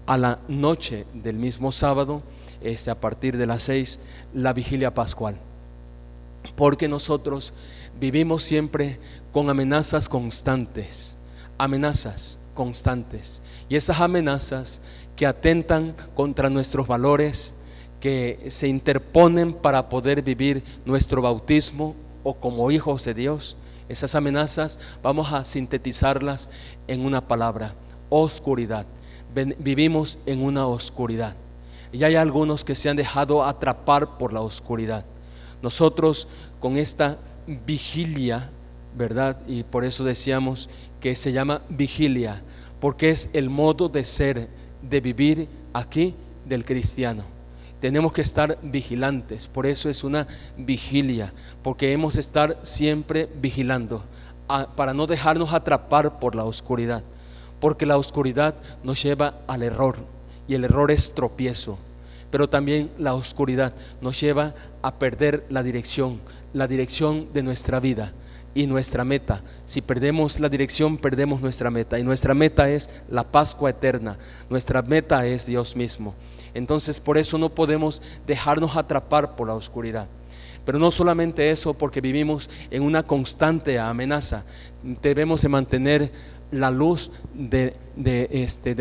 a la noche del mismo sábado, a partir de las 6, la vigilia pascual? Porque nosotros vivimos siempre con amenazas constantes, y esas amenazas que atentan contra nuestros valores, que se interponen para poder vivir nuestro bautismo o como hijos de Dios. Esas amenazas vamos a sintetizarlas en una palabra: oscuridad. Vivimos en una oscuridad y hay algunos que se han dejado atrapar por la oscuridad. Nosotros con esta vigilia, ¿verdad? Y por eso decíamos que se llama vigilia, porque es el modo de ser, de vivir aquí del cristiano. Tenemos que estar vigilantes, por eso es una vigilia, porque hemos de estar siempre vigilando para no dejarnos atrapar por la oscuridad, porque la oscuridad nos lleva al error y el error es tropiezo, pero también la oscuridad nos lleva a perder la dirección de nuestra vida y nuestra meta. Si perdemos la dirección, perdemos nuestra meta, y nuestra meta es la Pascua eterna, nuestra meta es Dios mismo. Entonces por eso no podemos dejarnos atrapar por la oscuridad. Pero no solamente eso, porque vivimos en una constante amenaza, debemos de mantener la luz de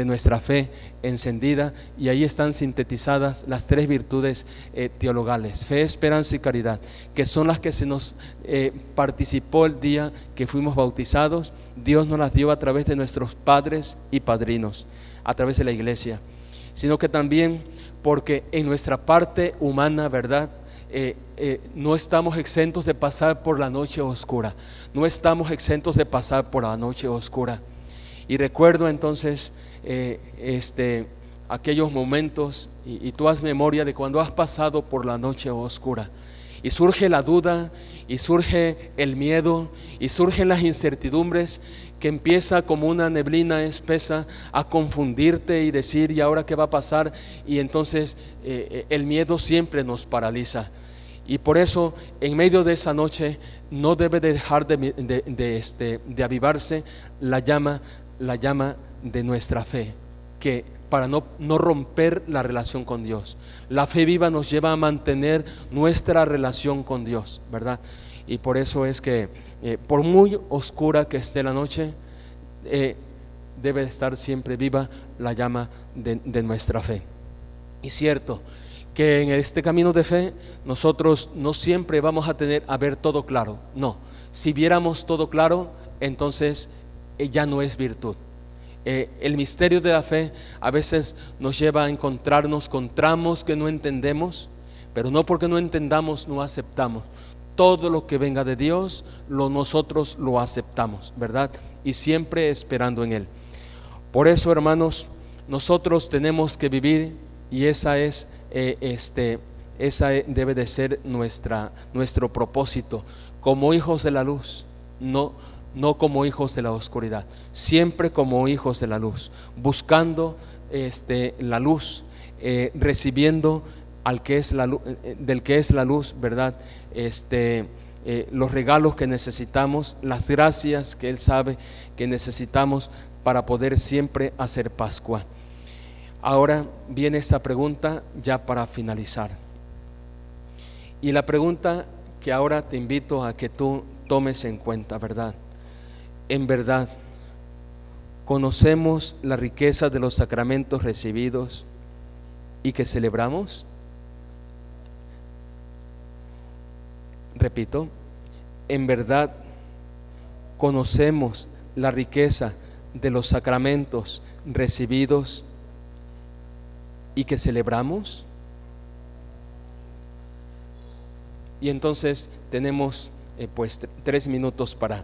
nuestra fe encendida, y ahí están sintetizadas las 3 virtudes teologales: fe, esperanza y caridad, que son las que se nos participó el día que fuimos bautizados. Dios nos las dio a través de nuestros padres y padrinos, a través de la iglesia, sino que también porque en nuestra parte humana, ¿verdad? No estamos exentos de pasar por la noche oscura, no estamos exentos de pasar por la noche oscura. Y recuerdo entonces aquellos momentos, y tú haz memoria de cuando has pasado por la noche oscura, y surge la duda, y surge el miedo, y surgen las incertidumbres, que empieza como una neblina espesa a confundirte y decir: ¿y ahora qué va a pasar? Y entonces el miedo siempre nos paraliza. Y por eso en medio de esa noche no debe dejar de avivarse la llama de nuestra fe, que para no romper la relación con Dios. La fe viva nos lleva a mantener nuestra relación con Dios, ¿verdad? Y por eso es que por muy oscura que esté la noche, debe estar siempre viva la llama de nuestra fe. Y cierto que en este camino de fe nosotros no siempre vamos a ver todo claro. No, si viéramos todo claro, entonces ya no es virtud. El misterio de la fe a veces nos lleva a encontrarnos con tramos que no entendemos, pero no porque no entendamos no aceptamos. Todo lo que venga de Dios, nosotros lo aceptamos, ¿verdad? Y siempre esperando en Él. Por eso, hermanos, nosotros tenemos que vivir, y esa debe de ser nuestro propósito como hijos de la luz, no como hijos de la oscuridad, siempre como hijos de la luz, buscando la luz, recibiendo al que es la luz, del que es la luz, ¿verdad? Los regalos que necesitamos, las gracias que Él sabe que necesitamos para poder siempre hacer Pascua. Ahora viene esta pregunta ya para finalizar. Y la pregunta que ahora te invito a que tú tomes en cuenta, ¿verdad? En verdad, ¿conocemos la riqueza de los sacramentos recibidos y que celebramos? Repito, en verdad, ¿conocemos la riqueza de los sacramentos recibidos y que celebramos? Y entonces tenemos pues 3 minutos para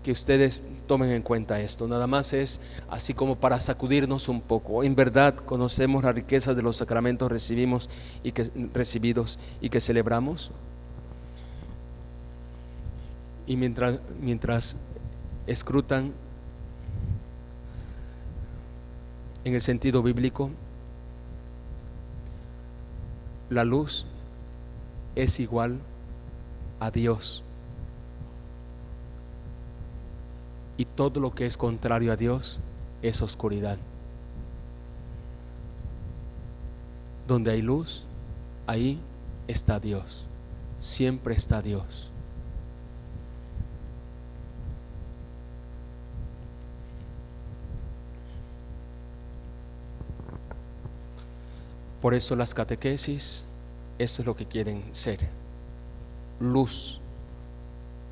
que ustedes tomen en cuenta esto. Nada más es así como para sacudirnos un poco. En verdad conocemos la riqueza de los sacramentos recibidos y que celebramos. Y mientras escrutan en el sentido bíblico, la luz es igual a Dios, y todo lo que es contrario a Dios es oscuridad. Donde hay luz, ahí está Dios, siempre está Dios. Por eso las catequesis, eso es lo que quieren ser, luz,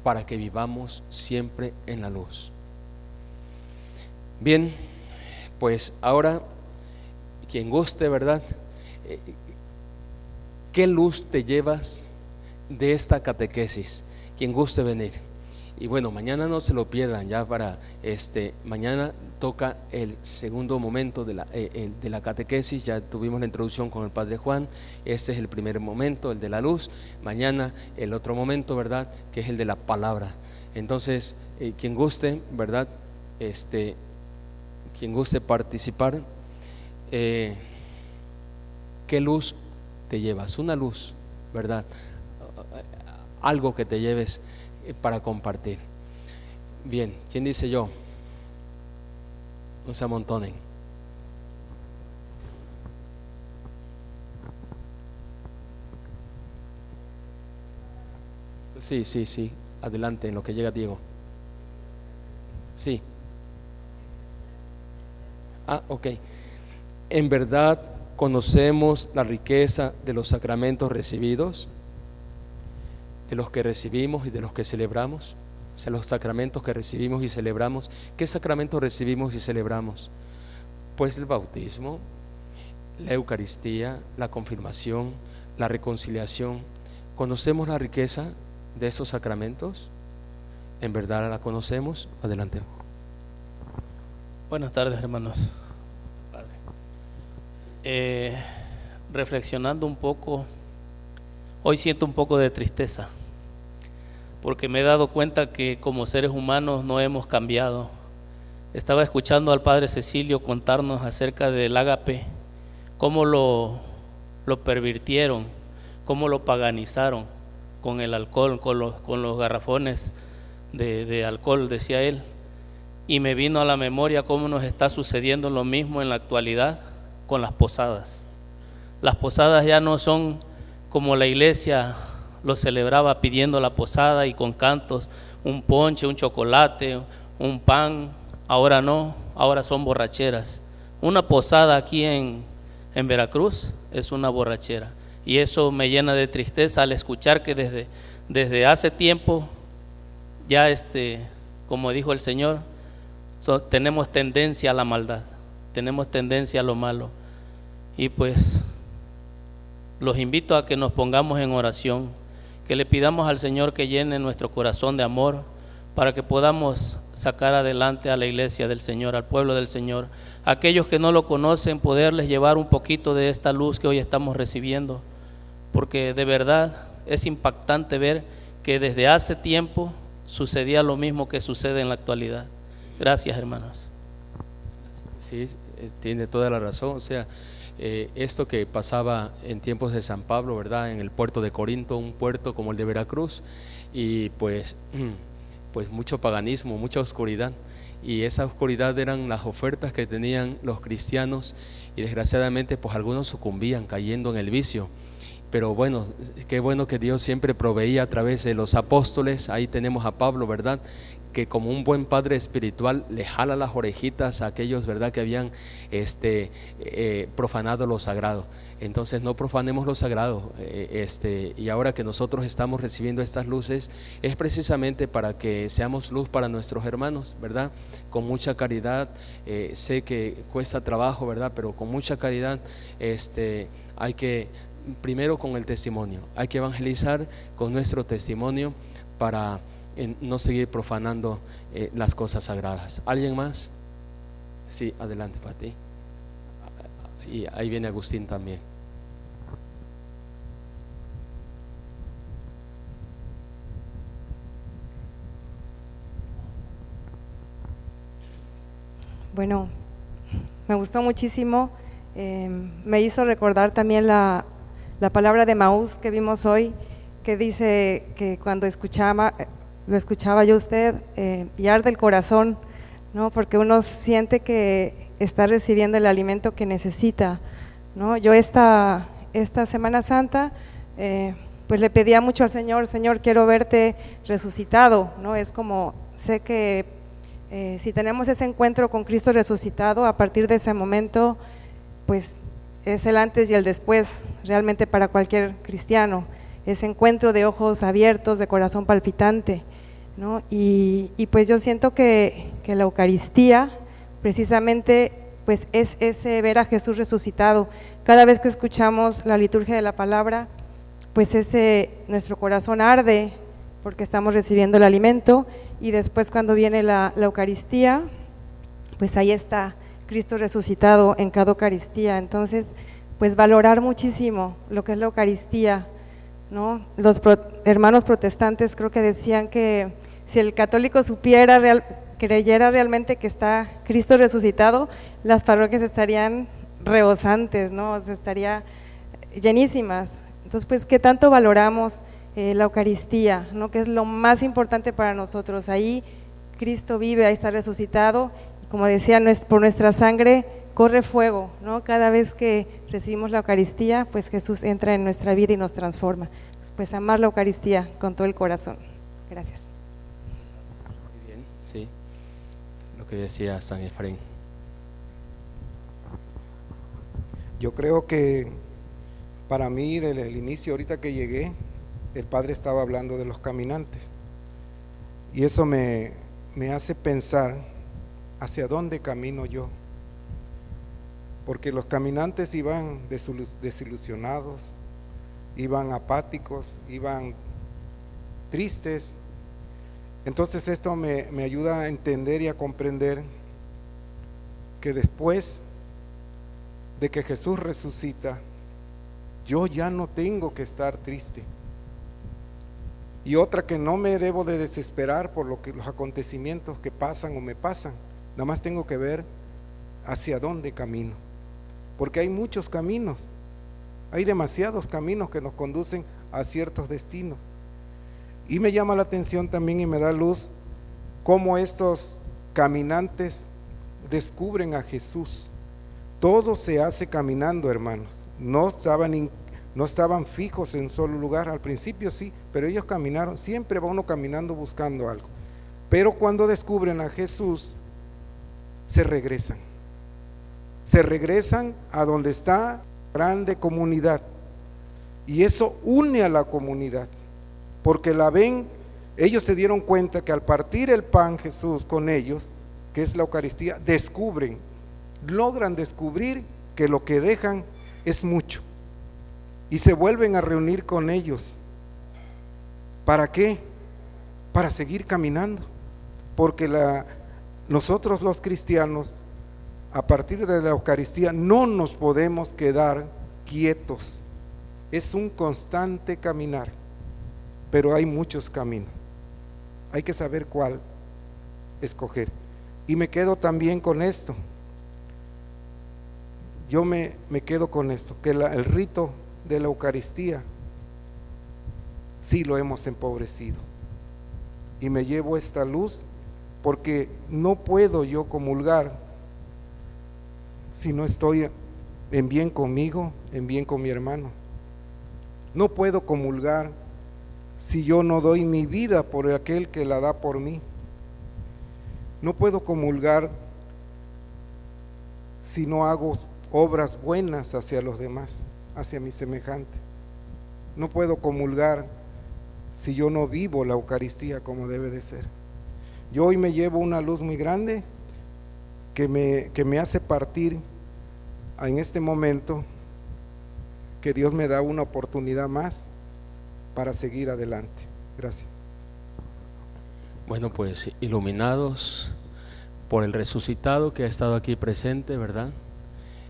para que vivamos siempre en la luz. Bien, pues ahora, quien guste, ¿verdad? ¿Qué luz te llevas de esta catequesis? Quien guste venir. Y bueno, mañana no se lo pierdan, ya para mañana toca el segundo momento de la catequesis. Ya tuvimos la introducción con el Padre Juan, este es el primer momento, el de la luz. Mañana el otro momento, ¿verdad?, que es el de la palabra. Entonces, quien guste, ¿verdad?, quien guste participar, ¿qué luz te llevas? Una luz, ¿verdad?, algo que te lleves para compartir. Bien, ¿quién dice yo? No se amontonen. Sí, adelante en lo que llega Diego. Sí. Ok. En verdad conocemos la riqueza de los sacramentos recibidos, de los que recibimos y de los que celebramos. O sea, los sacramentos que recibimos y celebramos. ¿Qué sacramentos recibimos y celebramos? Pues el bautismo, la Eucaristía, la confirmación, la reconciliación. ¿Conocemos la riqueza de esos sacramentos? ¿En verdad la conocemos? Adelante. Buenas tardes, hermanos. Reflexionando un poco, hoy siento un poco de tristeza, porque me he dado cuenta que como seres humanos no hemos cambiado. Estaba escuchando al Padre Cecilio contarnos acerca del ágape, cómo lo pervirtieron, cómo lo paganizaron con el alcohol, con los garrafones de alcohol, decía él. Y me vino a la memoria cómo nos está sucediendo lo mismo en la actualidad con las posadas. Las posadas ya no son como la iglesia lo celebraba, pidiendo la posada y con cantos, un ponche, un chocolate, un pan. Ahora no, ahora son borracheras. Una posada aquí en Veracruz es una borrachera, y eso me llena de tristeza al escuchar que desde hace tiempo ya como dijo el Señor, tenemos tendencia a la maldad, tenemos tendencia a lo malo. Y pues los invito a que nos pongamos en oración, que le pidamos al Señor que llene nuestro corazón de amor para que podamos sacar adelante a la iglesia del Señor, al pueblo del Señor. Aquellos que no lo conocen, poderles llevar un poquito de esta luz que hoy estamos recibiendo, porque de verdad es impactante ver que desde hace tiempo sucedía lo mismo que sucede en la actualidad. Gracias, hermanos. Sí, tiene toda la razón. O sea, esto que pasaba en tiempos de San Pablo, ¿verdad? En el puerto de Corinto, un puerto como el de Veracruz, y pues mucho paganismo, mucha oscuridad. Y esa oscuridad eran las ofertas que tenían los cristianos, y desgraciadamente pues algunos sucumbían cayendo en el vicio. Pero bueno, qué bueno que Dios siempre proveía a través de los apóstoles. Ahí tenemos a Pablo, ¿verdad?, que como un buen padre espiritual le jala las orejitas a aquellos, ¿verdad?, que habían profanado lo sagrado. Entonces no profanemos lo sagrado, y ahora que nosotros estamos recibiendo estas luces es precisamente para que seamos luz para nuestros hermanos, ¿verdad?, con mucha caridad. Sé que cuesta trabajo, ¿verdad?, pero con mucha caridad. Hay que, primero con el testimonio, hay que evangelizar con nuestro testimonio para no seguir profanando las cosas sagradas. ¿Alguien más? Sí, adelante, para ti. Y ahí viene Agustín también. Bueno, me gustó muchísimo. Me hizo recordar también la palabra de Maús que vimos hoy, que dice que cuando lo escuchaba yo a usted, y arde el corazón, ¿no? Porque uno siente que está recibiendo el alimento que necesita, ¿no? Yo esta Semana Santa, pues le pedía mucho al Señor: Señor, quiero verte resucitado, ¿no? Es como, sé que si tenemos ese encuentro con Cristo resucitado, a partir de ese momento, pues es el antes y el después realmente para cualquier cristiano, ese encuentro de ojos abiertos, de corazón palpitante, ¿no? Y pues yo siento que la Eucaristía precisamente pues es ese ver a Jesús resucitado. Cada vez que escuchamos la liturgia de la palabra, pues nuestro corazón arde porque estamos recibiendo el alimento, y después cuando viene la Eucaristía, pues ahí está Cristo resucitado en cada Eucaristía. Entonces, pues valorar muchísimo lo que es la Eucaristía, ¿no? Los hermanos protestantes creo que decían que si el católico creyera realmente que está Cristo resucitado, las parroquias estarían rebosantes, ¿no? O sea, estaría llenísimas. Entonces, pues, ¿qué tanto valoramos la Eucaristía, ¿no? Que es lo más importante para nosotros? Ahí Cristo vive, ahí está resucitado, y como decía, por nuestra sangre corre fuego, ¿no? Cada vez que recibimos la Eucaristía, pues Jesús entra en nuestra vida y nos transforma. Pues amar la Eucaristía con todo el corazón. Gracias. Muy bien, sí, lo que decía San Efraín. Yo creo que para mí, desde el inicio, ahorita que llegué, el Padre estaba hablando de los caminantes, y eso me hace pensar hacia dónde camino yo, porque los caminantes iban desilusionados, iban apáticos, iban tristes. Entonces esto me ayuda a entender y a comprender que después de que Jesús resucita, yo ya no tengo que estar triste. Y otra, que no me debo de desesperar por los acontecimientos que pasan o me pasan. Nada más tengo que ver hacia dónde camino, porque hay muchos caminos, hay demasiados caminos que nos conducen a ciertos destinos. Y me llama la atención también, y me da luz, cómo estos caminantes descubren a Jesús. Todo se hace caminando, hermanos. No estaban fijos en solo lugar. Al principio sí, pero ellos caminaron. Siempre va uno caminando buscando algo, pero cuando descubren a Jesús, se regresan a donde está grande comunidad, y eso une a la comunidad, porque la ven. Ellos se dieron cuenta que al partir el pan Jesús con ellos, que es la Eucaristía, logran descubrir que lo que dejan es mucho, y se vuelven a reunir con ellos. ¿Para qué? Para seguir caminando, porque nosotros los cristianos, a partir de la Eucaristía, no nos podemos quedar quietos, es un constante caminar. pero hay muchos caminos. Hay que saber cuál escoger. Y me quedo también con esto. Yo me quedo con esto, que el rito de la Eucaristía sí lo hemos empobrecido. Y me llevo esta luz porque no puedo yo comulgar si no estoy en bien conmigo, en bien con mi hermano. No puedo comulgar si yo no doy mi vida por aquel que la da por mí. No puedo comulgar si no hago obras buenas hacia los demás, hacia mis semejantes. No puedo comulgar si yo no vivo la Eucaristía como debe de ser. Yo hoy me llevo una luz muy grande que me hace partir en este momento, que Dios me da una oportunidad más para seguir adelante. Gracias. Bueno, pues iluminados por el resucitado que ha estado aquí presente, ¿verdad?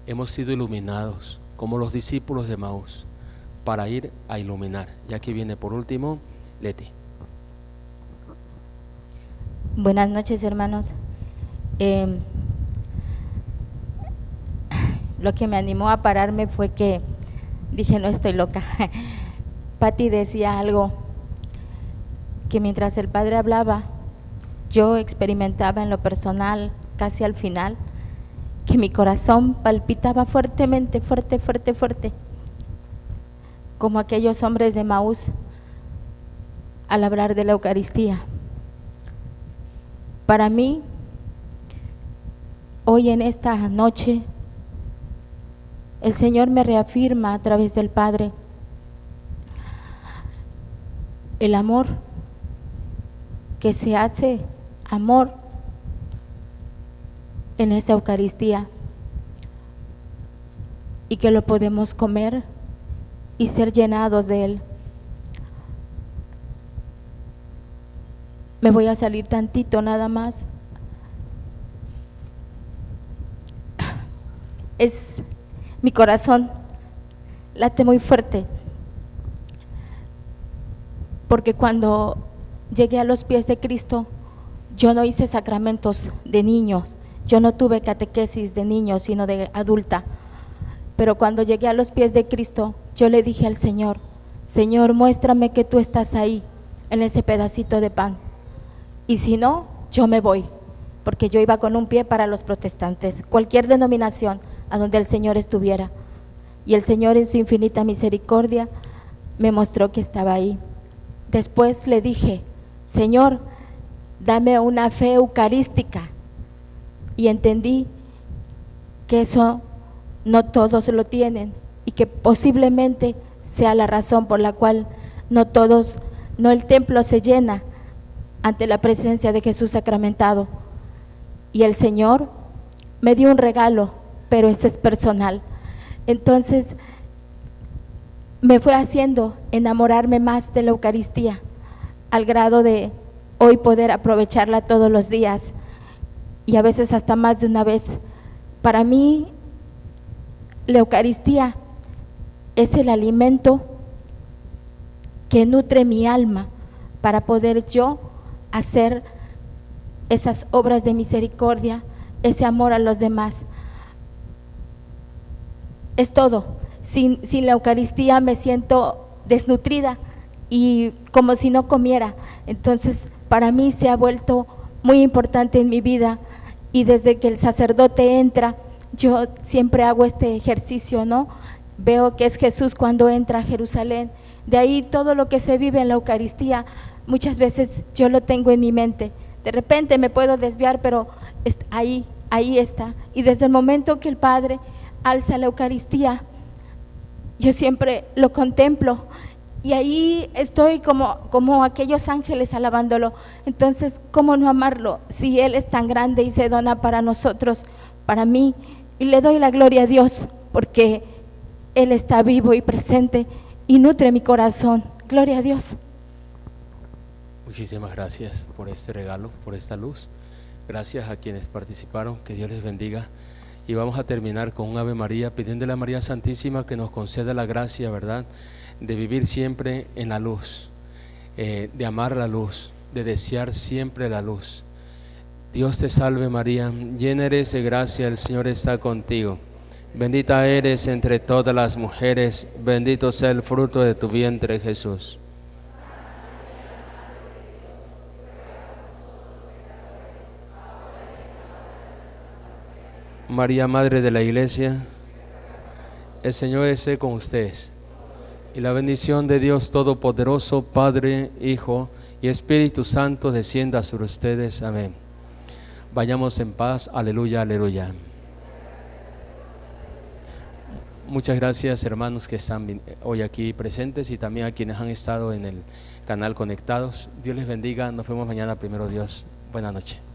Hemos sido iluminados como los discípulos de Maús para ir a iluminar. Y aquí viene por último Leti. Buenas noches, hermanos. Lo que me animó a pararme fue que dije, no estoy loca. Pati decía algo, que mientras el Padre hablaba, yo experimentaba en lo personal, casi al final, que mi corazón palpitaba fuertemente, fuerte, como aquellos hombres de Maús al hablar de la Eucaristía. Para mí, hoy en esta noche, el Señor me reafirma a través del Padre el amor que se hace amor en esa Eucaristía, y que lo podemos comer y ser llenados de Él. Me voy a salir tantito nada más. Mi corazón late muy fuerte, porque cuando llegué a los pies de Cristo, yo no hice sacramentos de niños, yo no tuve catequesis de niños, sino de adulta. Pero cuando llegué a los pies de Cristo, yo le dije al Señor, Señor, muéstrame que tú estás ahí, en ese pedacito de pan. Y si no, yo me voy, porque yo iba con un pie para los protestantes, cualquier denominación a donde el Señor estuviera. Y el Señor, en su infinita misericordia, me mostró que estaba ahí. Después le dije, Señor, dame una fe eucarística. Y entendí que eso no todos lo tienen, y que posiblemente sea la razón por la cual no el templo se llena ante la presencia de Jesús sacramentado. Y el Señor me dio un regalo, pero ese es personal. Entonces me fue haciendo enamorarme más de la Eucaristía, al grado de hoy poder aprovecharla todos los días, y a veces hasta más de una vez. Para mí, la Eucaristía es el alimento que nutre mi alma para poder yo hacer esas obras de misericordia, ese amor a los demás. Es todo. Sin la Eucaristía me siento desnutrida y como si no comiera. Entonces, para mí se ha vuelto muy importante en mi vida, y desde que el sacerdote entra, yo siempre hago este ejercicio, ¿no? Veo que es Jesús cuando entra a Jerusalén. De ahí todo lo que se vive en la Eucaristía, muchas veces yo lo tengo en mi mente. De repente me puedo desviar, pero ahí está. Y desde el momento que el Padre alza la Eucaristía, yo siempre lo contemplo, y ahí estoy como aquellos ángeles alabándolo. Entonces, ¿cómo no amarlo si Él es tan grande y se dona para nosotros, para mí? Y le doy la gloria a Dios porque Él está vivo y presente y nutre mi corazón. Gloria a Dios. Muchísimas gracias por este regalo, por esta luz. Gracias a quienes participaron, que Dios les bendiga. Y vamos a terminar con un Ave María, pidiéndole a María Santísima que nos conceda la gracia, ¿verdad?, de vivir siempre en la luz, de amar la luz, de desear siempre la luz. Dios te salve María, llena eres de gracia, el Señor está contigo. Bendita eres entre todas las mujeres, bendito sea el fruto de tu vientre Jesús. María, Madre de la Iglesia, el Señor esté con ustedes. Y la bendición de Dios Todopoderoso, Padre, Hijo y Espíritu Santo descienda sobre ustedes. Amén. Vayamos en paz. Aleluya, aleluya. Muchas gracias, hermanos que están hoy aquí presentes y también a quienes han estado en el canal conectados. Dios les bendiga. Nos vemos mañana, primero Dios. Buenas noches.